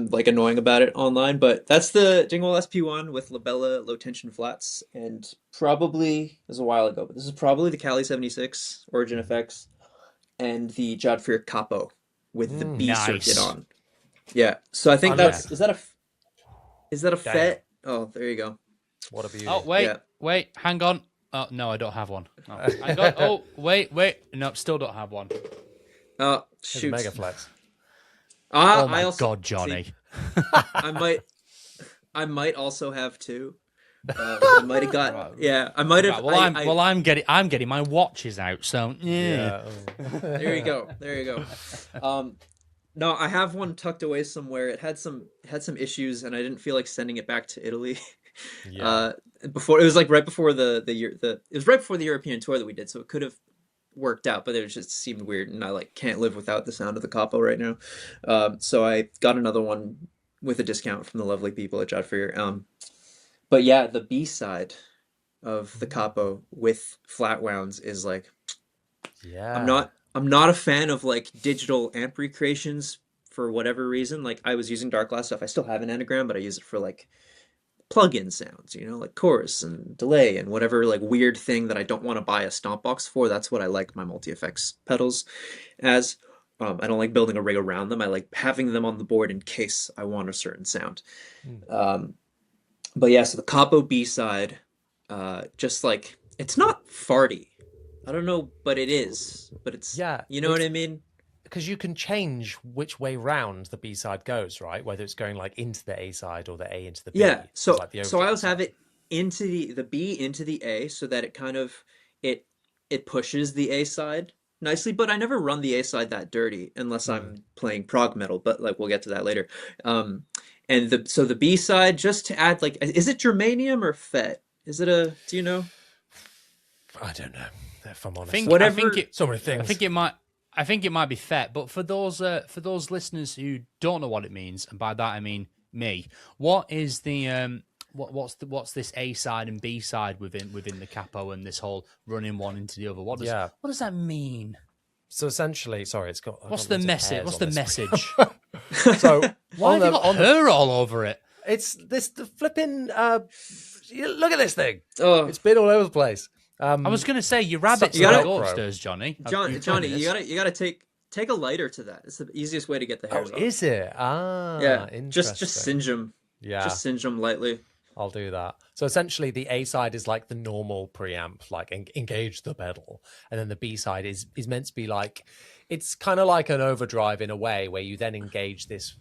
like annoying about it online, but that's the Dingwall SP1 with Labella low tension flats, and probably it was a while ago, but this is probably the Cali 76 Origin FX and the Jodfear Capo with the B circuit on. Yeah, so I think is that a FET? Oh, there you go. What a beauty. Oh wait, hang on. Oh no, I don't have one. Oh, hang on. Oh wait, no, still don't have one. Oh, shoot. Mega Flex. Oh my God, Johnny. See, I might also have two. I might have got. Yeah, I might have. Right, I'm getting my watches out. So yeah. There you go. No, I have one tucked away somewhere. It had some issues, and I didn't feel like sending it back to Italy. Before it was like right before the European tour that we did, so it could have worked out, but it just seemed weird, and I like can't live without the sound of the capo right now. So I got another one with a discount from the lovely people at Jodfear. But yeah, the B side of the capo with flat wounds is like, I'm not a fan of like digital amp recreations for whatever reason. Like I was using Dark Glass stuff. I still have an anagram, but I use it for like plug-in sounds, like chorus and delay and whatever like weird thing that I don't want to buy a stomp box for. That's what I like my multi-effects pedals as. I don't like building a rig around them. I like having them on the board in case I want a certain sound. But yeah, so the capo B side, just like it's not farty. I don't know, but it is. But it's you know what I mean? Because you can change which way round the B side goes, right? Whether it's going like into the A side or the A into the B. Yeah. So like the I always have it into the B into the A, so that it kind of it pushes the A side nicely. But I never run the A side that dirty unless I'm playing prog metal. But like we'll get to that later. And the B side, just to add, like, is it germanium or FET? Is it do you know? I don't know, if I'm honest. So many things. I think it might be FET, but for those listeners who don't know what it means, and by that I mean me, what is the what's this A side and B side within the capo and this whole running one into the other? What does that mean? So essentially, sorry, it's got. What's the message? What's the message? So why have you got her all over it? It's the flipping. Look at this thing. Oh, it's been all over the place. I was going to say your rabbits are upstairs, Johnny. Johnny, you gotta take a lighter to that. It's the easiest way to get the hairs off. Is it? Ah, yeah. Just singe them. Yeah, just singe them lightly. I'll do that. So essentially, the A side is like the normal preamp, like engage the pedal, and then the B side is meant to be like, it's kind of like an overdrive in a way, where you then engage this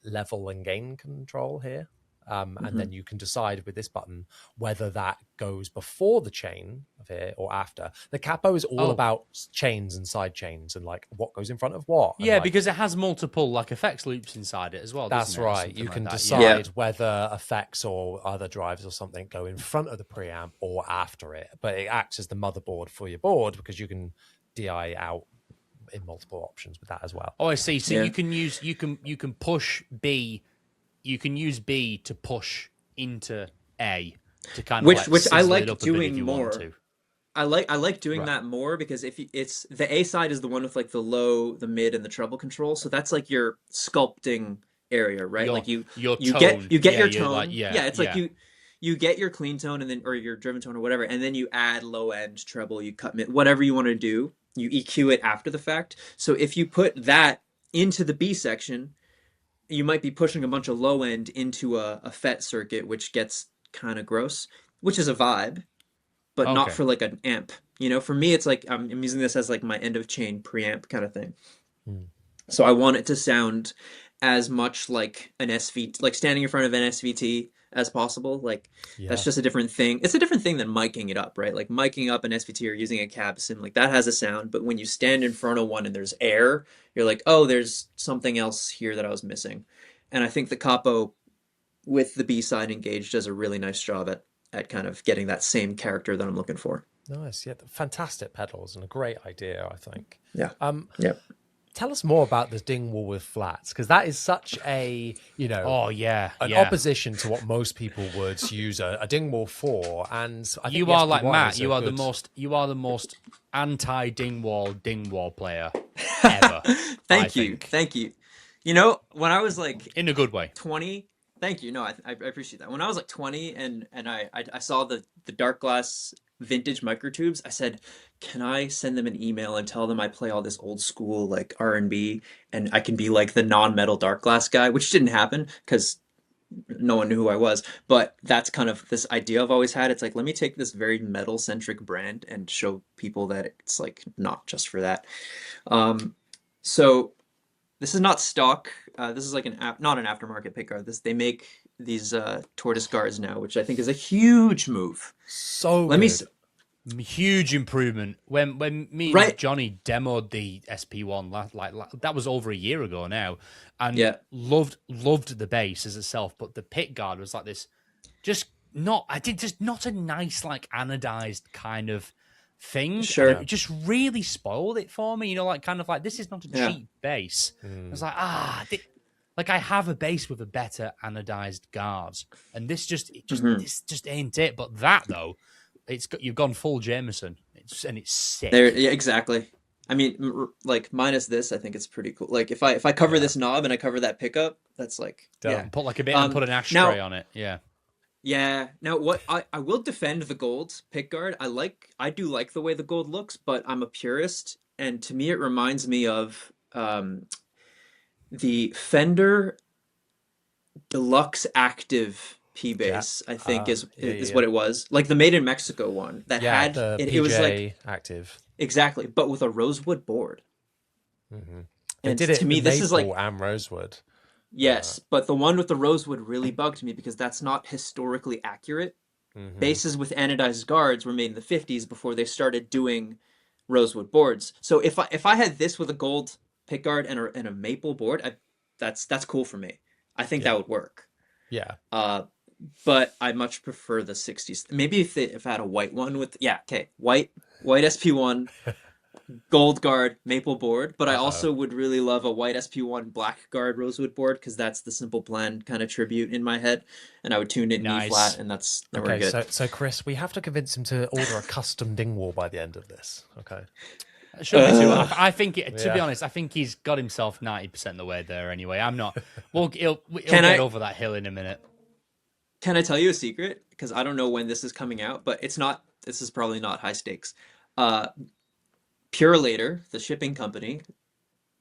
level and gain control here. And then you can decide with this button whether that goes before the chain of here or after. The capo is all about chains and side chains and like what goes in front of what. Yeah, like, because it has multiple like effects loops inside it as well. That's right. You can decide whether effects or other drives or something go in front of the preamp or after it. But it acts as the motherboard for your board, because you can DI out in multiple options with that as well. Oh, I see. So you can push B. You can use B to push into A to kind of which I like doing more. I like doing that more, because it's the A side is the one with like the low, the mid, and the treble control. So that's like your sculpting area, right? You get your tone. Like, it's like you get your clean tone and then or your driven tone or whatever, and then you add low end, treble, you cut mid, whatever you want to do. You EQ it after the fact. So if you put that into the B section, you might be pushing a bunch of low end into a FET circuit, which gets kind of gross, which is a vibe, but not for like an amp. You know, for me, it's like I'm using this as like my end of chain preamp kind of thing. So I want it to sound as much like an SVT, like standing in front of an SVT as possible. Like that's just a different thing. It's a different thing than miking it up, right? Like miking up an SVT or using a cab sim, like that has a sound. But when you stand in front of one and there's air, you're like, oh, there's something else here that I was missing. And I think the capo with the B side engaged does a really nice job at kind of getting that same character that I'm looking for. Nice. Yeah. Fantastic pedals and a great idea, I think. Yeah. Tell us more about the Dingwall with flats, because that is such a, an opposition to what most people would use a Dingwall for. And I think you are like Matt. You are the most anti-Dingwall player ever. Thank you. You know, when I was like in a good way 20. Thank you. No, I appreciate that. When I was like 20 and I saw the dark glass vintage microtubes, I said, can I send them an email and tell them I play all this old school like R&B and I can be like the non-metal dark glass guy, which didn't happen because no one knew who I was. But that's kind of this idea I've always had. It's like, let me take this very metal centric brand and show people that it's like not just for that. So this is not stock. This is like not an aftermarket pickguard. They make these tortoise guards now, which I think is a huge move. Huge improvement. When me and Johnny demoed the SP1 like that was over a year ago now, and loved the bass as itself, but the pick guard was like this, just not a nice like anodized kind of thing. Sure. It just really spoiled it for me. You know, like kind of like this is not a cheap bass. I was like, like I have a bass with a better anodized guard, and this just ain't it. But that though, you've gone full Jameson, and it's sick. Yeah, exactly. I mean, like minus this, I think it's pretty cool. Like if I cover this knob and I cover that pickup, that's like put like a bit and put an ashtray on it. Yeah. Now, what I will defend the gold pickguard. I do like the way the gold looks, but I'm a purist, and to me, it reminds me of the Fender Deluxe Active P bass, I think is what it was. Like the Made in Mexico one that had the PJ it was like Active. Exactly, but with a rosewood board. Mm-hmm. And did it to me, this is like and rosewood. Yes, but the one with the rosewood really bugged me because that's not historically accurate. Mm-hmm. Basses with anodized guards were made in the 50s before they started doing rosewood boards. So if I had this with a gold pickguard and a maple board, that's cool for me. I think that would work. Yeah. But I much prefer the 60s. Maybe if I had a white one with white SP1, gold guard maple board, but I also would really love a white SP1 black guard rosewood board because that's the Simple Plan kind of tribute in my head, and I would tune it in E flat, and that's okay. Good. So Chris, we have to convince him to order a custom Dingwall by the end of this. Okay. Should be too. I think, to be honest, I think he's got himself 90% of the way there. Anyway, I'm not. He'll get over that hill in a minute. Can I tell you a secret? Because I don't know when this is coming out, but it's not. This is probably not high stakes. Purelator, the shipping company,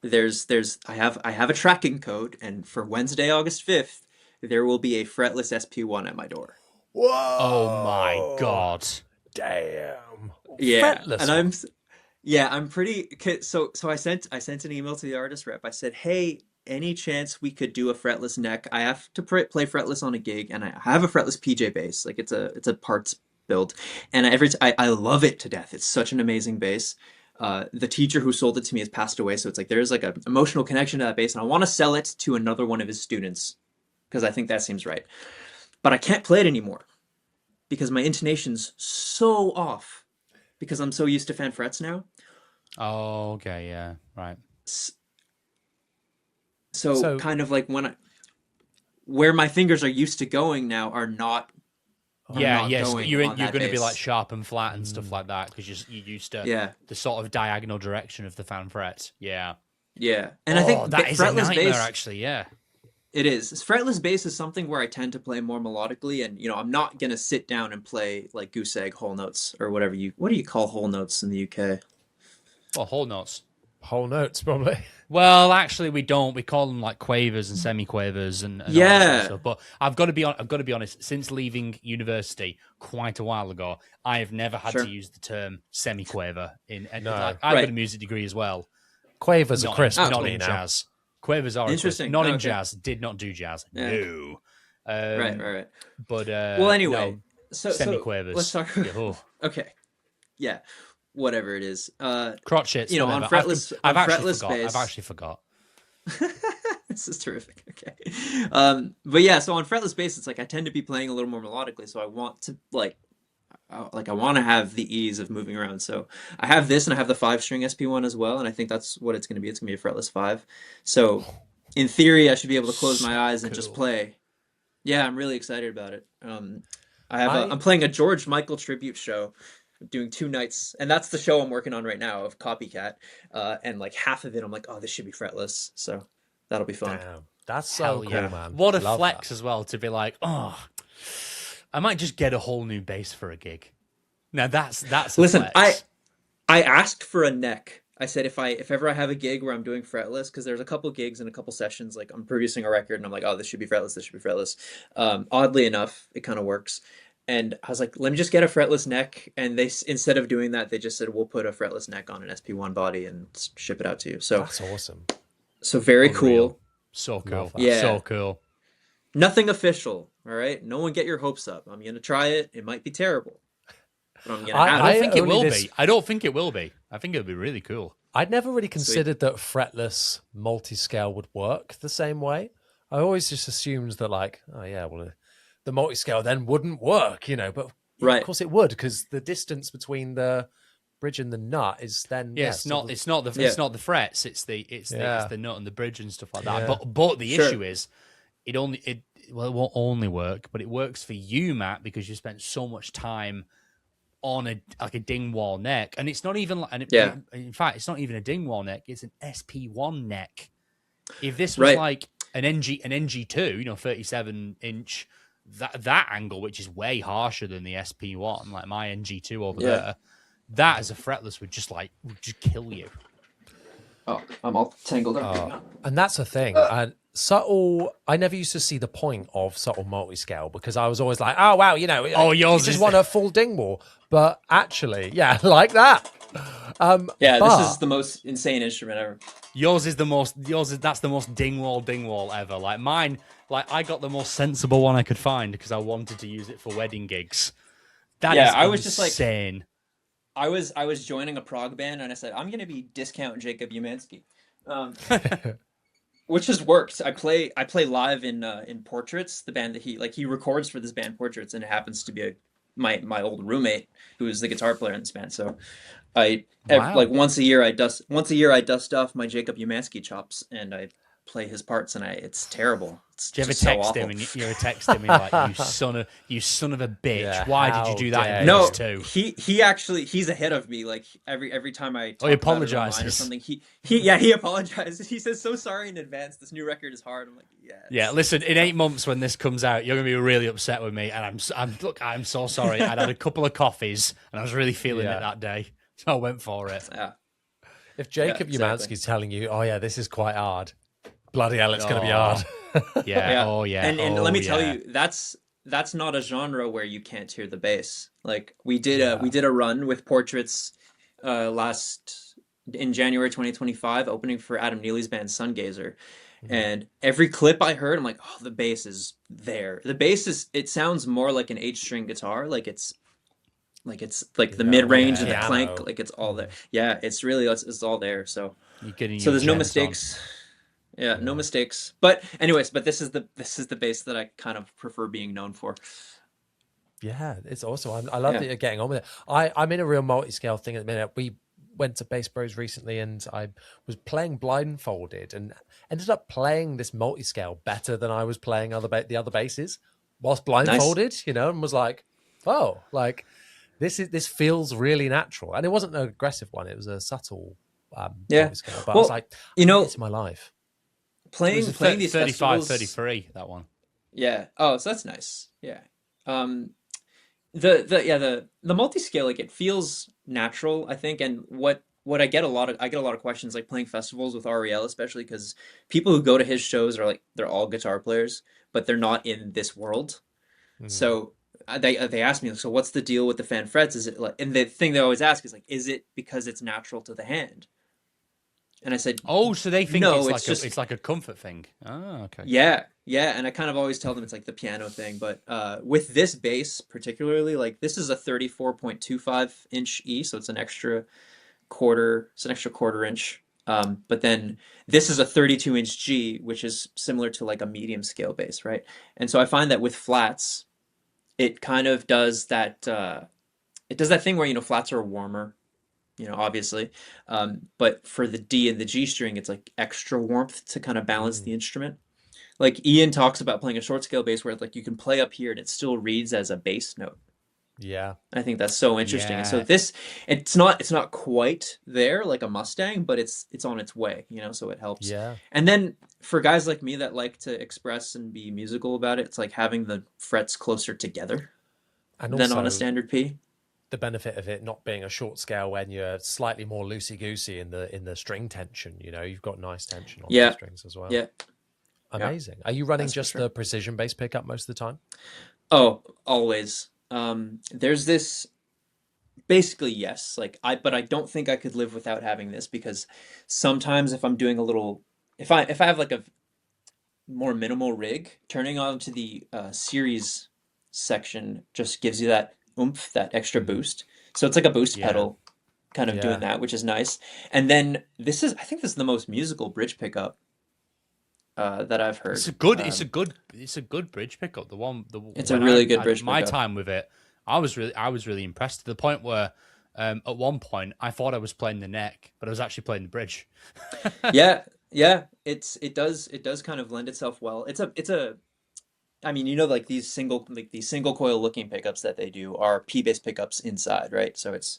I have a tracking code, and for Wednesday, August 5th, there will be a fretless SP1 at my door. Whoa! Oh my god! Damn! Yeah, fretless and I'm pretty. So I sent an email to the artist rep. I said, hey, any chance we could do a fretless neck? I have to play fretless on a gig, and I have a fretless PJ bass. Like it's a parts build, and I love it to death. It's such an amazing bass. The teacher who sold it to me has passed away, so it's like there's like an emotional connection to that bass, and I want to sell it to another one of his students because I think that seems right. But I can't play it anymore because my intonation's so off because I'm so used to fan frets now. Oh, okay, yeah, right. So kind of like where my fingers are used to going now are not. You're going to be like sharp and flat and stuff like that because you're used to the sort of diagonal direction of the fan frets. Yeah, and I think that is a fretless nightmare. Bass, actually, yeah, it is. Fretless bass is something where I tend to play more melodically, and I'm not gonna sit down and play like goose egg whole notes or whatever what do you call whole notes in the UK? Well, whole notes. Whole notes, probably. Well, actually, we don't. We call them like quavers and semi-quavers and all that sort of stuff. But I've got to be honest. Since leaving university quite a while ago, I have never had to use the term semi-quaver I've got a music degree as well. Quavers are crisp, not in jazz. Quavers are interesting. Not in jazz. Did not do jazz. Yeah. No. Right. But well, anyway, so semi-quavers. Let's talk. Okay. Yeah. Whatever it is, crotch shits. On fretless. I've actually forgot. This is terrific. Okay, but yeah, so on fretless bass, it's like I tend to be playing a little more melodically, so I want to I want to have the ease of moving around. So I have this, and I have the 5-string SP1 as well, and I think that's what it's going to be. It's going to be a fretless 5. So in theory, I should be able to close my eyes and just play. Yeah, I'm really excited about it. I'm playing a George Michael tribute show. Doing 2 nights, and that's the show I'm working on right now of Copycat, and like half of it I'm like, oh, this should be fretless, so that'll be fun. Damn, that's so cool, man. What a flex as well to be like, oh, I might just get a whole new bass for a gig. Now that's listen, flex. I asked for a neck. I said if ever I have a gig where I'm doing fretless, because there's a couple gigs and a couple sessions, like I'm producing a record and I'm like, oh, this should be fretless. Oddly enough, it kind of works. And I was like, let me just get a fretless neck. And they, instead of doing that, they just said, we'll put a fretless neck on an SP1 body and ship it out to you. So that's awesome. So very cool. So cool. Yeah. So cool. Nothing official. All right. No one get your hopes up. I'm going to try it. It might be terrible. But I'm going to have it. I don't think it will be. I don't think it will be. I think it'll be really cool. I'd never really considered that fretless multi-scale would work the same way. I always just assumed that the multi-scale then wouldn't work, but of course it would, because the distance between the bridge and the nut is then it's not the frets, it's the nut and the bridge and stuff like that. But the issue is it won't only work, but it works for you, Matt, because you spent so much time on a Dingwall neck, and it's not even in fact it's not even a Dingwall neck, it's an SP1 neck. If this was like an NG2, 37-inch, that angle, which is way harsher than the SP1, like my NG2 over there, that as a fretless would just kill you. Oh, I'm all tangled up. And that's the thing. subtle. I never used to see the point of subtle multi-scale because I was always like, oh wow, you know, yours you just want a full dingwall. But actually, yeah, like that. This is the most insane instrument ever. That's the most dingwall ever. Like mine, like I got the most sensible one I could find because I wanted to use it for wedding gigs. I was just like insane. I was joining a prog band and I said I'm gonna be discount Jacob Umansky, which has worked. I play live in Portraits, the band that he records for this band Portraits, and it happens to be my old roommate who is the guitar player in this band. So like once a year I dust off my Jacob Umansky chops and I play his parts, and it's terrible. Do you ever text him and you're texting me like you son of a bitch? Yeah, why did you do that? No, too? He's ahead of me. Like every time I talk he apologizes or something. He apologizes. He says so sorry in advance. This new record is hard. I'm like yeah. Listen, in 8 months when this comes out, you're gonna be really upset with me, and I'm so sorry. I'd had a couple of coffees and I was really feeling it that day, so I went for it. Yeah. If Jacob Umansky's telling you, oh yeah, this is quite hard. Bloody hell, it's going to be hard. Yeah. Oh, yeah. And let me tell you, that's not a genre where you can't hear the bass. Like we did a run with Portraits in January 2025, opening for Adam Neely's band Sungazer. Mm-hmm. And every clip I heard, I'm like, oh, the bass is there. The bass it sounds more like an 8-string guitar. It's like the mid-range and the clank, like it's all there. Yeah, it's all there. So there's no mistakes. Yeah, no mistakes. But anyways, this is the bass that I kind of prefer being known for. Yeah, it's awesome. I love that you're getting on with it. I'm in a real multi-scale thing at the minute. We went to Bass Bros recently, and I was playing blindfolded and ended up playing this multi-scale better than I was playing the other basses whilst blindfolded. Nice. You know, and was like, oh, like this feels really natural. And it wasn't an aggressive one; it was a subtle multi-scale. But I was like, it's my life. Playing these 35, festivals, 33, that one. Yeah. Oh, so that's nice. Yeah. The multi-scale, like it feels natural, I think. And what I get a lot of questions like playing festivals with Ariel, especially because people who go to his shows are like they're all guitar players, but they're not in this world. Mm-hmm. So they ask me, so what's the deal with the fan frets? Is it like, and the thing they always ask is like, is it because it's natural to the hand? And I said, oh, so they think it's like a comfort thing. Oh, okay. Yeah. And I kind of always tell them it's like the piano thing. But with this bass particularly, like this is a 34.25 inch E, so it's an extra quarter inch. But then this is a 32 inch G, which is similar to like a medium scale bass, right? And so I find that with flats, it kind of does that. It does that thing where flats are warmer. Obviously. But for the D and the G string, it's like extra warmth to kind of balance the instrument. Like Ian talks about playing a short scale bass where like you can play up here and it still reads as a bass note. Yeah. I think that's so interesting. Yeah. So it's not quite there like a Mustang, but it's on its way, so it helps. Yeah. And then for guys like me that like to express and be musical about it, it's like having the frets closer together than on a standard P. The benefit of it not being a short scale when you're slightly more loosey goosey in the string tension, you've got nice tension on the strings as well. Yeah. Amazing. Are you running just the precision bass pickup most of the time? Oh, always. There's this basically yes. But I don't think I could live without having this because sometimes if I'm doing if I have like a more minimal rig, turning on to the series section just gives you that oomph, that extra boost. So it's like a boost pedal kind of doing that, which is nice. And then I think this is the most musical bridge pickup that I've heard. It's a good bridge pickup. It's a really good bridge pickup. My time with it, I was really impressed to the point where at one point I thought I was playing the neck, but I was actually playing the bridge. Yeah. It does kind of lend itself well. I mean, like these single coil looking pickups that they do are P bass pickups inside, right? So it's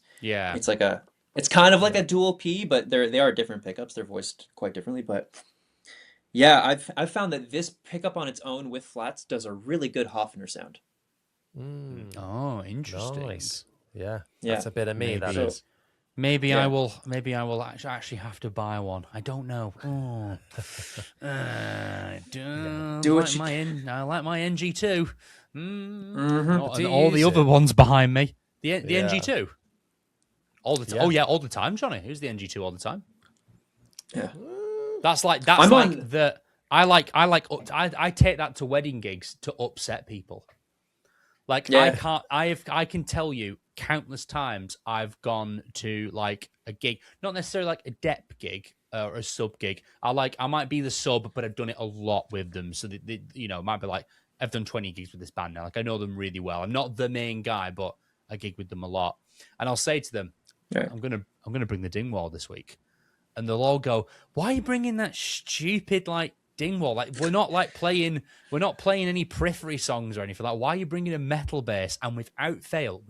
kind of like a dual P, but they are different pickups. They're voiced quite differently, but yeah, I've found that this pickup on its own with flats does a really good Hofner sound. Oh, interesting. Nice. Yeah, that's a bit of me. That is. Maybe I will. Maybe I will actually have to buy one. I don't know. Do what you I like my NG2. Mm-hmm. And all the other ones behind me. The NG2. All the time. Yeah. Oh yeah, all the time, Johnny. Who's the NG2 all the time? Yeah. I take that to wedding gigs to upset people. Like I can tell you countless times I've gone to like a gig, not necessarily like a dep gig or a sub gig. I might be the sub, but I've done it a lot with them. So they it might be like I've done 20 gigs with this band now. Like I know them really well. I'm not the main guy, but I gig with them a lot. And I'll say to them, I'm gonna bring the Dingwall this week. And they'll all go, why are you bringing that stupid like Dingwall? Like we're not playing any Periphery songs or anything. Like why are you bringing a metal bass? And without fail,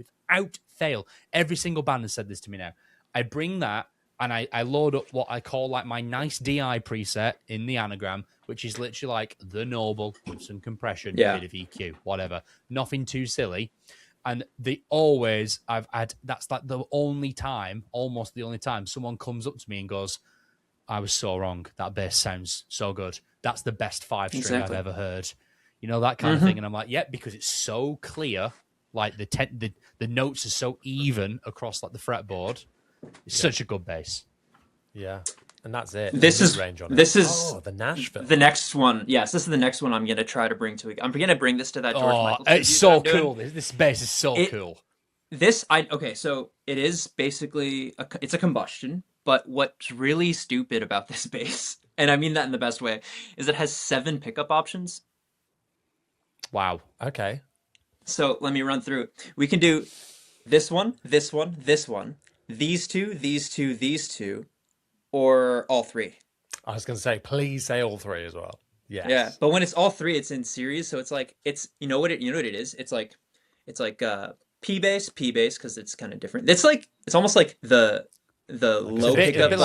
every single band has said this to me now. I bring that and I load up what I call like my nice DI preset in the anagram, which is literally like the Noble with some compression, bit of EQ, whatever. Nothing too silly. And that's like almost the only time someone comes up to me and goes, I was so wrong. That bass sounds so good. That's the best 5-string I've ever heard. You know, that kind of thing. And I'm like, because it's so clear. Like the notes are so even across like the fretboard. It's such a good bass. Yeah. And that's it. This is the Nashville. The next one. Yes, this is the next one I'm going to try to bring to. I'm going to bring this to that George Michael. It's so cool. This bass is so cool. So it is basically it's a combustion, but what's really stupid about this bass, and I mean that in the best way, is it has 7 pickup options. Wow. Okay. So let me run through. We can do this one, this one, this one, these two, these two, these two, or all 3. I was going to say, please say all 3 as well. Yes. Yeah, but when it's all 3, it's in series, so it's like you know what it is. It's like P bass because it's kind of different. It's almost like the low pickup, a bit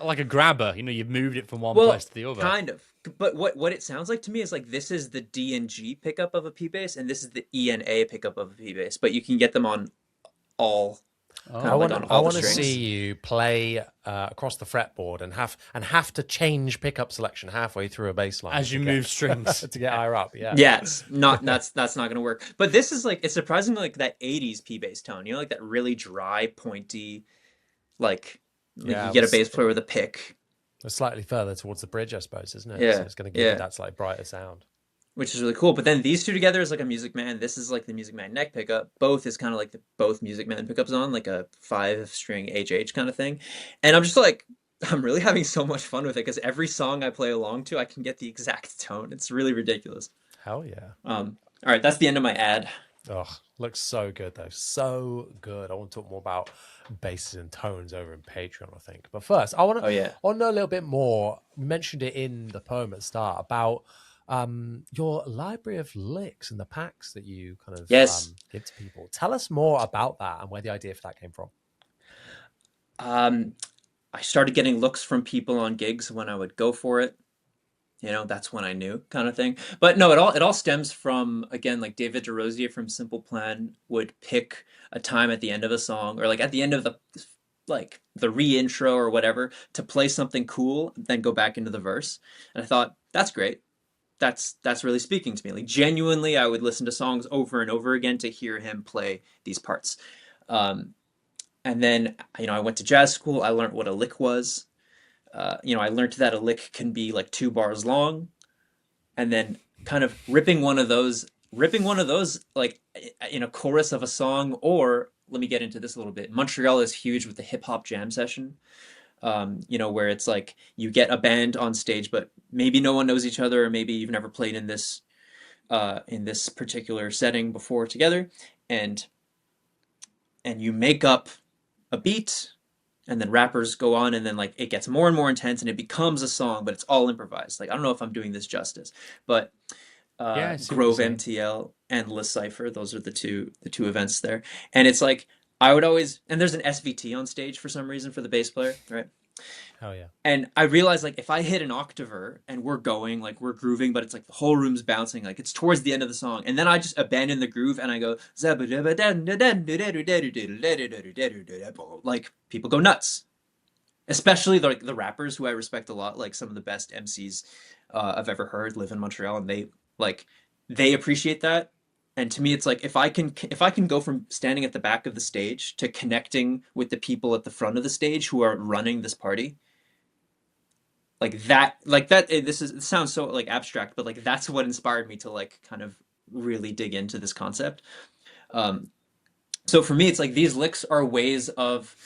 like a grabber. You know, you've moved it from one place to the other. Kind of. But what it sounds like to me is like this is the D and G pickup of a P bass, and this is the E and A pickup of a P bass. But you can get them on all. I want to see you play across the fretboard and have to change pickup selection halfway through a bass line as you move strings to get higher up. Yeah, it's not that's not going to work. But this is like it's surprisingly like that '80s P bass tone. You know, like that really dry, pointy, like you get a bass player with a pick. It's slightly further towards the bridge, I suppose, isn't it? Yeah, so it's going to give you that slightly brighter sound. Which is really cool. But then these two together is like a Music Man. This is like the Music Man neck pickup. Both is kind of like both Music Man pickups on, like a 5-string HH kind of thing. And I'm just like, I'm really having so much fun with it because every song I play along to, I can get the exact tone. It's really ridiculous. Hell yeah. All right, that's the end of my ad. Oh, looks so good though. So good. I want to talk more about basses and tones over in Patreon, I think. But first, I want to know a little bit more. We mentioned it in the poem at the start about your library of licks and the packs that you kind of give to people. Tell us more about that and where the idea for that came from. I started getting looks from people on gigs when I would go for it. You know, that's when I knew, kind of thing. But no, it all stems from, again, like David DeRosier from Simple Plan would pick a time at the end of a song or like at the end of the re-intro or whatever to play something cool, then go back into the verse. And I thought, that's great. That's really speaking to me. Like genuinely, I would listen to songs over and over again to hear him play these parts. And then, I went to jazz school. I learned what a lick was. I learned that a lick can be like 2 bars long, and then kind of ripping one of those like in a chorus of a song. Or let me get into this a little bit. Montreal is huge with the hip hop jam session. Where it's like you get a band on stage, but maybe no one knows each other, or maybe you've never played in this particular setting before together, and you make up a beat, and then rappers go on, and then like it gets more and more intense, and it becomes a song, but it's all improvised. Like I don't know if I'm doing this justice, but Grove MTL and Le Cypher, those are the two events there, and it's like I would always, and there's an SVT on stage for some reason for the bass player, right? Oh yeah. And I realized like if I hit an octaver and we're going, like we're grooving, but it's like the whole room's bouncing, like it's towards the end of the song, and then I just abandon the groove and I go like people go nuts. Especially the rappers who I respect a lot, like some of the best MCs I've ever heard live in Montreal, and they appreciate that. And to me, it's like if I can go from standing at the back of the stage to connecting with the people at the front of the stage who are running this party, it sounds so like abstract, but like that's what inspired me to like kind of really dig into this concept. So for me, it's like these licks are ways of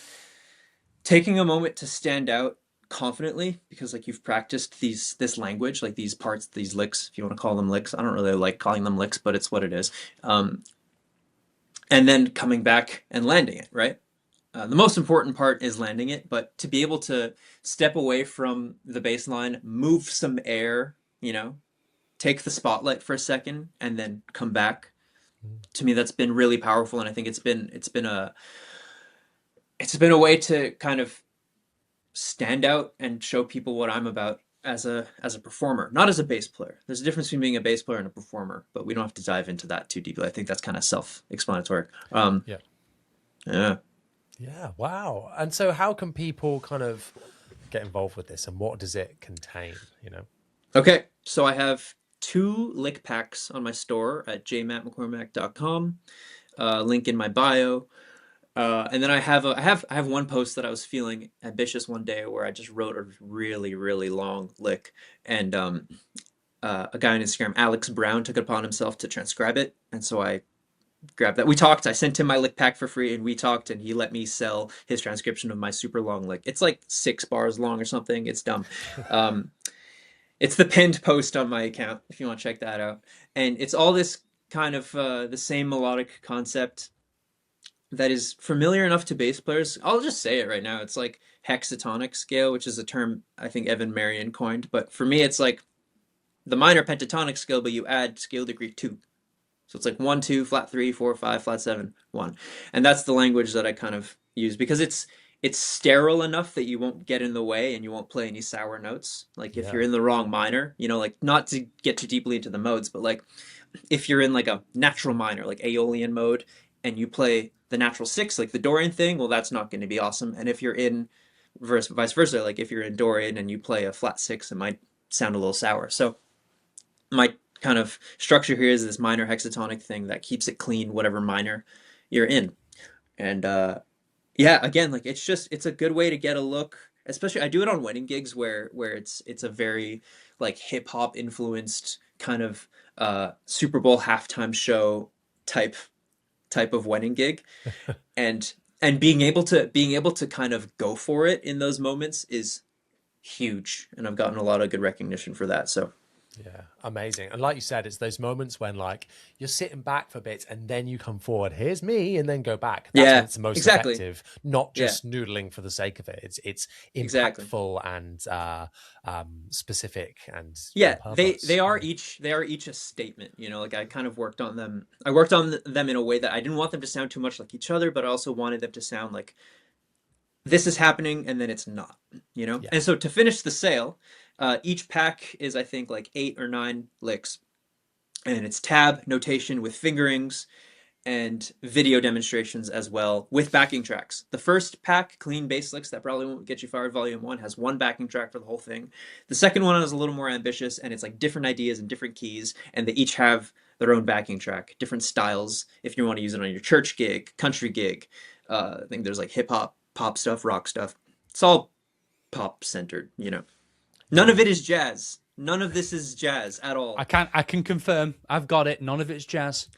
taking a moment to stand out confidently because like you've practiced this language, like these parts, these licks, if you want to call them licks. I don't really like calling them licks, but it's what it is. And then coming back and landing it, right? The most important part is landing it, but to be able to step away from the bass line, move some air, take the spotlight for a second and then come back. To me, that's been really powerful. And I think it's been a way to kind of stand out and show people what I'm about as a performer, not as a bass player. There's a difference between being a bass player and a performer, but we don't have to dive into that too deeply. I think that's kind of self-explanatory. Yeah. Yeah, wow. And so how can people kind of get involved with this and what does it contain, Okay, so I have 2 lick packs on my store at jmattmccormack.com, link in my bio. And then I have one post that I was feeling ambitious one day where I just wrote a really, really long lick. And a guy on Instagram, Alex Brown, took it upon himself to transcribe it. And so I grabbed that. We talked. I sent him my lick pack for free, and we talked, and he let me sell his transcription of my super long lick. It's like 6 bars long or something. It's dumb. It's the pinned post on my account if you want to check that out. And it's all this kind of the same melodic concept that is familiar enough to bass players. I'll just say it right now. It's like hexatonic scale, which is a term I think Evan Marion coined. But for me, it's like the minor pentatonic scale, but you add scale degree 2. So it's like 1, 2, flat 3, 4, 5, flat 7, 1. And that's the language that I kind of use because it's sterile enough that you won't get in the way and you won't play any sour notes. Like if you're in the wrong minor, like not to get too deeply into the modes, but like if you're in like a natural minor, like Aeolian mode, and you play the natural 6, like the Dorian thing, well, that's not going to be awesome. And if you're in vice versa, like if you're in Dorian and you play a flat 6, it might sound a little sour. So my kind of structure here is this minor hexatonic thing that keeps it clean, whatever minor you're in. And again, like it's a good way to get a look. Especially, I do it on wedding gigs where it's a very like hip hop influenced kind of Super Bowl halftime show type of wedding gig, and being able to kind of go for it in those moments is huge, and I've gotten a lot of good recognition for that. So. Yeah, amazing. And like you said, it's those moments when like you're sitting back for bits and then you come forward, here's me, and then go back. That's when it's the most effective, not just noodling for the sake of it. It's impactful and specific and they are each a statement, like I kind of worked on them. I worked on them in a way that I didn't want them to sound too much like each other, but I also wanted them to sound like this is happening and then it's not, And so to finish the sale, each pack is, I think, like 8 or 9 licks. And it's tab notation with fingerings and video demonstrations as well with backing tracks. The first pack, Clean Bass Licks, that probably won't get you fired, Volume 1, has 1 backing track for the whole thing. The second one is a little more ambitious, and it's like different ideas and different keys, and they each have their own backing track, different styles, if you want to use it on your church gig, country gig. I think there's like hip-hop, pop stuff, rock stuff. It's all pop-centered, None of it is jazz. None of this is jazz at all. I can confirm. I've got it. None of it's jazz.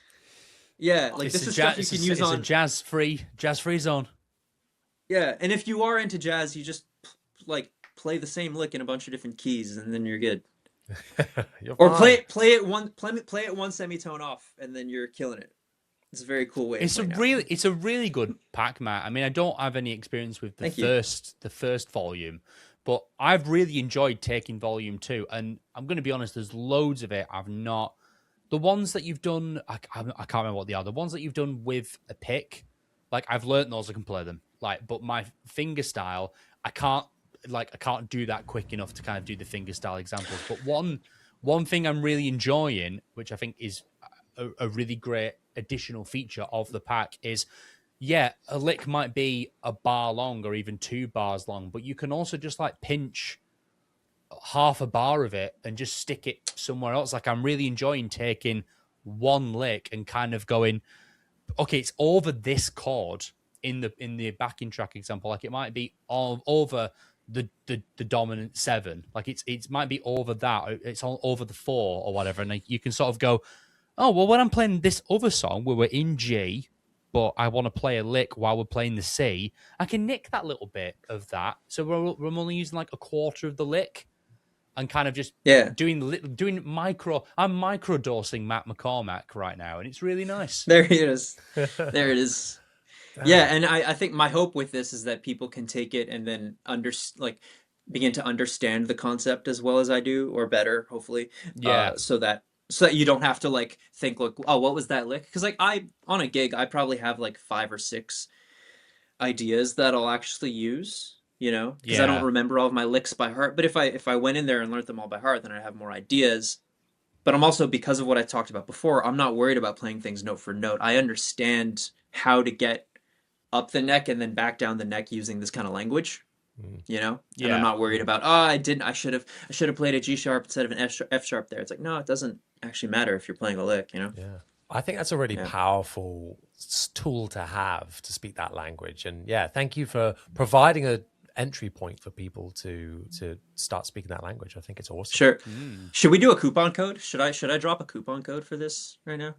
Yeah, like this is stuff you can use on a jazz-free zone. Yeah, and if you are into jazz, you just like play the same lick in a bunch of different keys, and then you're good. Or play it one semitone off, and then you're killing it. It's a very cool way. It's a really good pack, Matt. I mean, I don't have any experience with the first volume. But I've really enjoyed taking Volume 2, and I'm going to be honest, there's loads of it I've not... The ones that you've done, I can't remember what they are, the ones that you've done with a pick, like, I've learnt those, I can play them. Like, but my finger style, I can't like I can't do that quick enough to kind of do the fingerstyle examples. But one thing I'm really enjoying, which I think is a really great additional feature of the pack, is a lick might be a bar long or even 2 bars long, but you can also just like pinch half a bar of it and just stick it somewhere else. Like I'm really enjoying taking one lick and kind of going, okay, it's over this chord in the backing track example. Like it might be over the dominant 7. Like it might be over that. It's all over the 4 or whatever. And you can sort of go, oh, well, when I'm playing this other song where we're in G, but I want to play a lick while we're playing the C, I can nick that little bit of that. So we're only using like a quarter of the lick and kind of just doing micro. I'm microdosing Matt McCormack right now, and it's really nice. There it is. There it is. Yeah, and I think my hope with this is that people can take it and then begin to understand the concept as well as I do, or better, hopefully. Yeah. So that you don't have to like think like, oh, what was that lick? Because like on a gig, I probably have like 5 or 6 ideas that I'll actually use. Because I don't remember all of my licks by heart. But if I went in there and learned them all by heart, then I'd have more ideas. But I'm also, because of what I talked about before, I'm not worried about playing things note for note. I understand how to get up the neck and then back down the neck using this kind of language. And I'm not worried about, I should have played a G sharp instead of an F sharp there. It's like, no, it doesn't actually matter if you're playing a lick. Yeah. I think that's a really powerful tool to have to speak that language. And thank you for providing a entry point for people to start speaking that language. I think it's awesome. Sure. Should we do a coupon code? Should I drop a coupon code for this right now?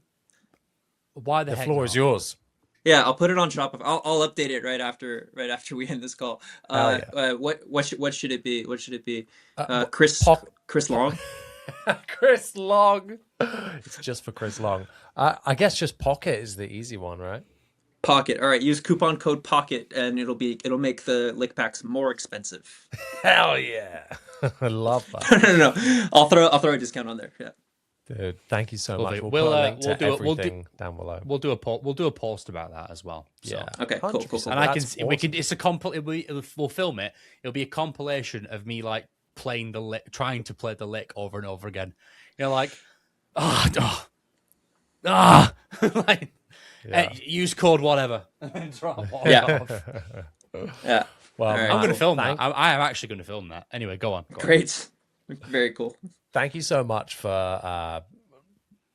Why the heck floor not? Is yours. Yeah, I'll put it on Shopify. I'll update it right after we end this call. What should it be? What should it be? Chris Long. Chris Long. It's just for Chris Long. I guess just Pocket is the easy one, right? Pocket. All right, use coupon code Pocket, and it'll make the lick packs more expensive. Hell yeah! I love that. No. I'll throw a discount on there. Yeah. Dude, thank you so much. We'll put a link to everything down below. We'll do a post about that as well. So. Yeah. Okay. Cool. And I can awesome. We can. It's a we'll film it. It'll be a compilation of me like playing the lick, trying to play the lick over and over again. Like, like. Use code whatever. Yeah. Well, right, I'm going to film that. I am actually going to film that. Anyway, go on. Great. Very cool. Thank you so much for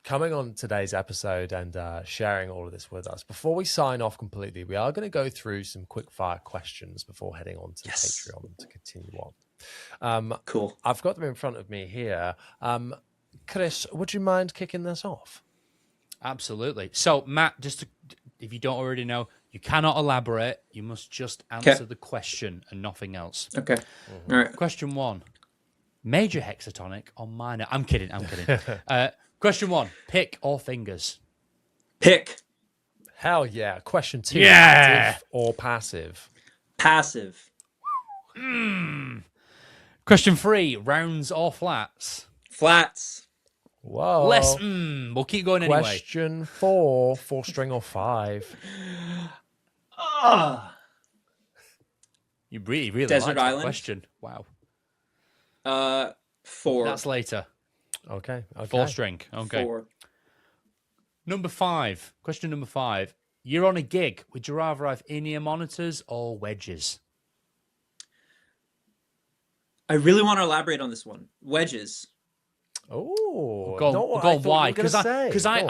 coming on today's episode and sharing all of this with us. Before we sign off completely, we are going to go through some quick fire questions before heading on to Patreon to continue on. Cool. I've got them in front of me here. Chris, would you mind kicking this off? Absolutely. So, Matt, if you don't already know, you cannot elaborate. You must just answer the question and nothing else. Okay. Mm-hmm. All right. Question 1. Major hexatonic or minor? I'm kidding. Question 1. Pick or fingers? Pick. Hell yeah. Question 2. Yeah. Active or passive? Passive. Question 3. Rounds or flats? Flats. Whoa. Less. We'll keep going anyway. Question 4. 4-string or 5? You really Desert like Island that question. Wow. 4. That's later. Okay. 4-string. Okay. 4. Number 5. Question number 5. You're on a gig. Would you rather have in-ear monitors or wedges? I really want to elaborate on this one. Wedges. Oh, go on. Why? Because I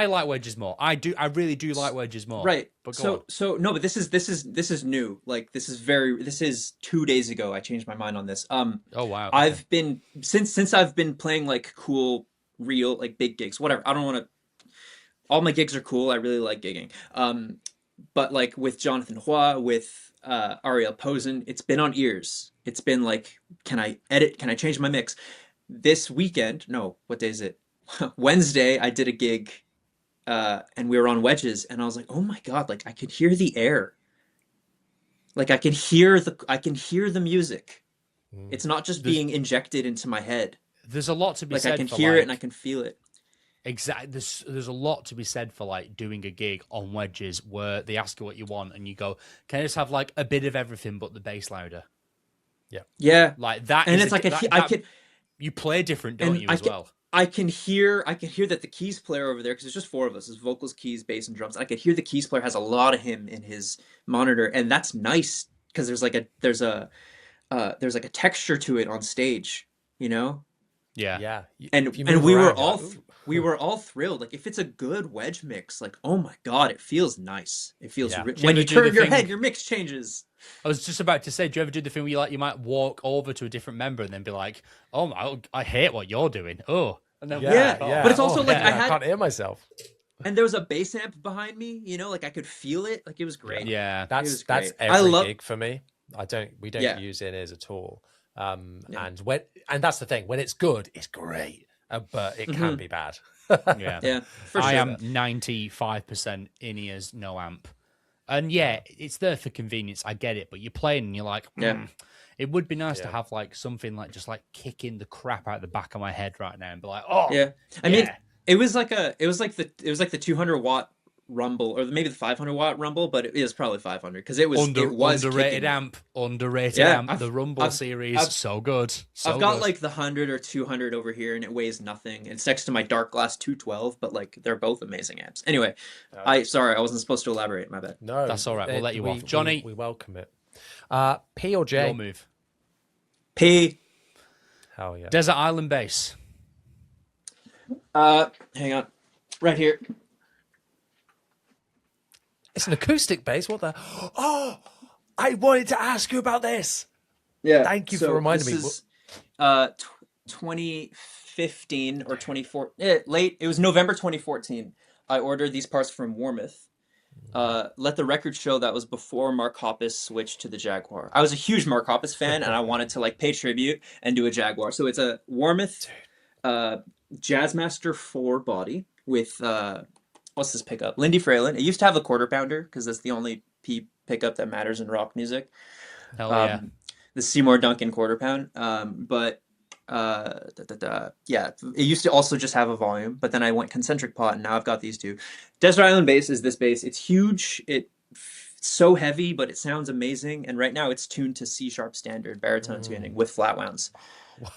like wedges more. I really do like wedges more. Right. But but this is new. Like this is 2 days ago. I changed my mind on this. Oh wow. I've been since I've been playing like cool, real like big gigs. Whatever. I don't want to. All my gigs are cool. I really like gigging. But like with Jonathan Hua, with Ariel Posen, it's been on ears. It's been like, can I edit? Can I change my mix? This weekend, no, what day is it? Wednesday, I did a gig, and we were on wedges, and I was like, oh my god, like I could hear the air. Like I can hear the music. It's not just being injected into my head. There's a lot to be said. I can hear it and I can feel it. Exactly. There's a lot to be said for like doing a gig on wedges where they ask you what you want and you go, can I just have like a bit of everything but the bass louder? Yeah. Like that, and it's like I can. You play different, don't you, as well? I can hear that the keys player over there, because there's just four of us, there's vocals, keys, bass, and drums. I could hear the keys player has a lot of him in his monitor, and that's nice because there's a texture to it on stage, you know? Yeah. And we were all thrilled. Like, if it's a good wedge mix, like, oh my god, it feels nice. It feels rich. When you turn your head, your mix changes. I was just about to say, do you ever do the thing where you might walk over to a different member and then be like, "Oh, I hate what you're doing." Oh, and then but it's also like I can't hear myself. And there was a bass amp behind me, you know, like I could feel it. Like, it was great. Yeah, that's every gig for me. We don't use in-ears at all. And that's the thing. When it's good, it's great, but it can be bad. Yeah. For sure. I am 95% in-ears, no amp. And it's there for convenience. I get it, but you're playing and you're like, it would be nice to have like something like just like kicking the crap out of the back of my head right now and be like, oh, yeah. I mean, it was like the 200-watt rumble, or maybe the 500-watt rumble, but it is probably 500 because it was underrated amp. The rumble series, so good. I've got like the 100 or 200 over here, and it weighs nothing. It's next to my Dark Glass 212, but like they're both amazing amps. Anyway, I wasn't supposed to elaborate. My bad. No, that's all right. We'll let you off, Johnny. We welcome it. P or J? Your move. P. Hell yeah. Desert Island bass. Hang on, right here. It's an acoustic bass. What the? Oh, I wanted to ask you about this. Yeah. Thank you for reminding me. This is 2015 or 2014. Late. It was November 2014. I ordered these parts from Warmouth. Let the record show that was before Mark Hoppus switched to the Jaguar. I was a huge Mark Hoppus fan, and I wanted to like pay tribute and do a Jaguar. So it's a Warmouth Jazzmaster 4 body with what's this pickup? Lindy Fralin. It used to have a quarter pounder because that's the only P pickup that matters in rock music. Hell yeah. The Seymour Duncan quarter pound. It used to also just have a volume, but then I went concentric pot, and now I've got these two. Desert Island bass is this bass. It's huge. It's so heavy, but it sounds amazing. And right now it's tuned to C sharp standard baritone tuning with flat wounds.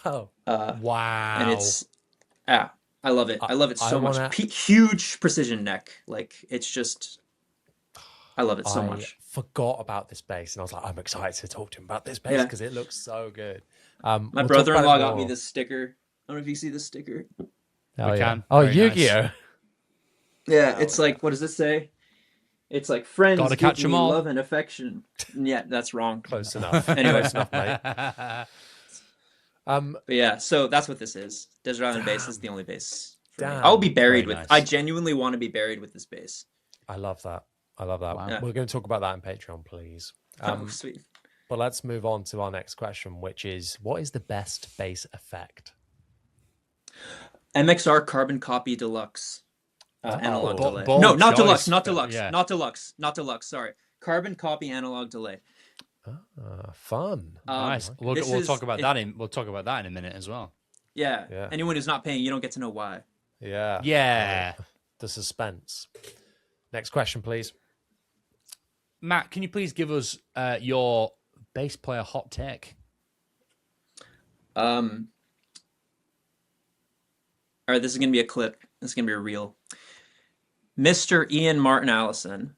Wow. And it's I love it. I love it so much. Huge precision neck. Like, it's just, I love it so much. Forgot about this bass, and I was like, I'm excited to talk to him about this bass because it looks so good. My brother-in-law got me this sticker. I don't know if you see this sticker. We can. Oh, Yu-Gi-Oh! Nice. Yeah, it's like, what does this say? It's like, friends, gotta catch them all. Love and affection. Yeah, that's wrong. Close enough. Anyway. Close enough, mate. But yeah, so that's what this is. Desert Island bass is the only bass. I'll be buried with. Nice. I genuinely want to be buried with this bass. I love that. Wow. Yeah. We're going to talk about that on Patreon, please. Sweet. But let's move on to our next question, which is, what is the best bass effect? MXR Carbon Copy Deluxe analog delay. No, not deluxe. Not deluxe. Sorry, Carbon Copy analog delay. Fun. Nice. We'll talk about that in a minute as well. Yeah. Anyone who's not paying, you don't get to know why. Yeah. The suspense. Next question, please. Matt, can you please give us your bass player hot take? All right, this is going to be a clip. This is going to be a reel. Mr. Ian Martin Allison.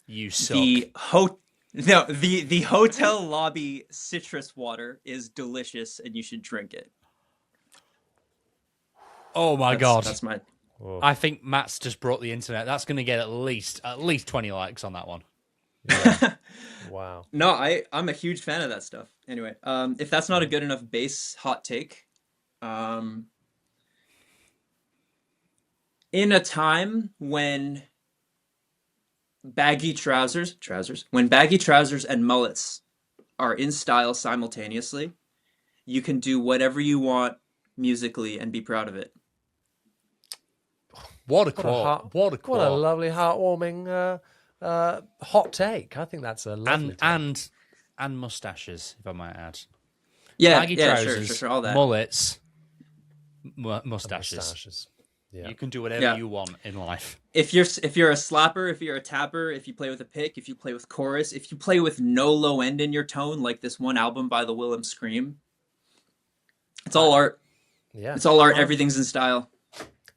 You suck. The hotel lobby citrus water is delicious, and you should drink it. Oh my God. That's my... Whoa. I think Matt's just brought the internet. That's going to get at least 20 likes on that one. Yeah. Wow. No, I'm a huge fan of that stuff. Anyway, if that's not a good enough bass hot take, in a time when baggy trousers and mullets are in style simultaneously, you can do whatever you want musically and be proud of it. What a quote. What a lovely, heartwarming hot take. I think that's a lovely take. And mustaches, if I might add. Yeah, baggy trousers, sure, all that. Mullets, mustaches. You can do whatever you want in life. If you're a slapper, if you're a tapper, if you play with a pick, if you play with chorus, if you play with no low end in your tone, like this one album by the Willem Scream, it's all art. Yeah, it's all art. Everything's in style.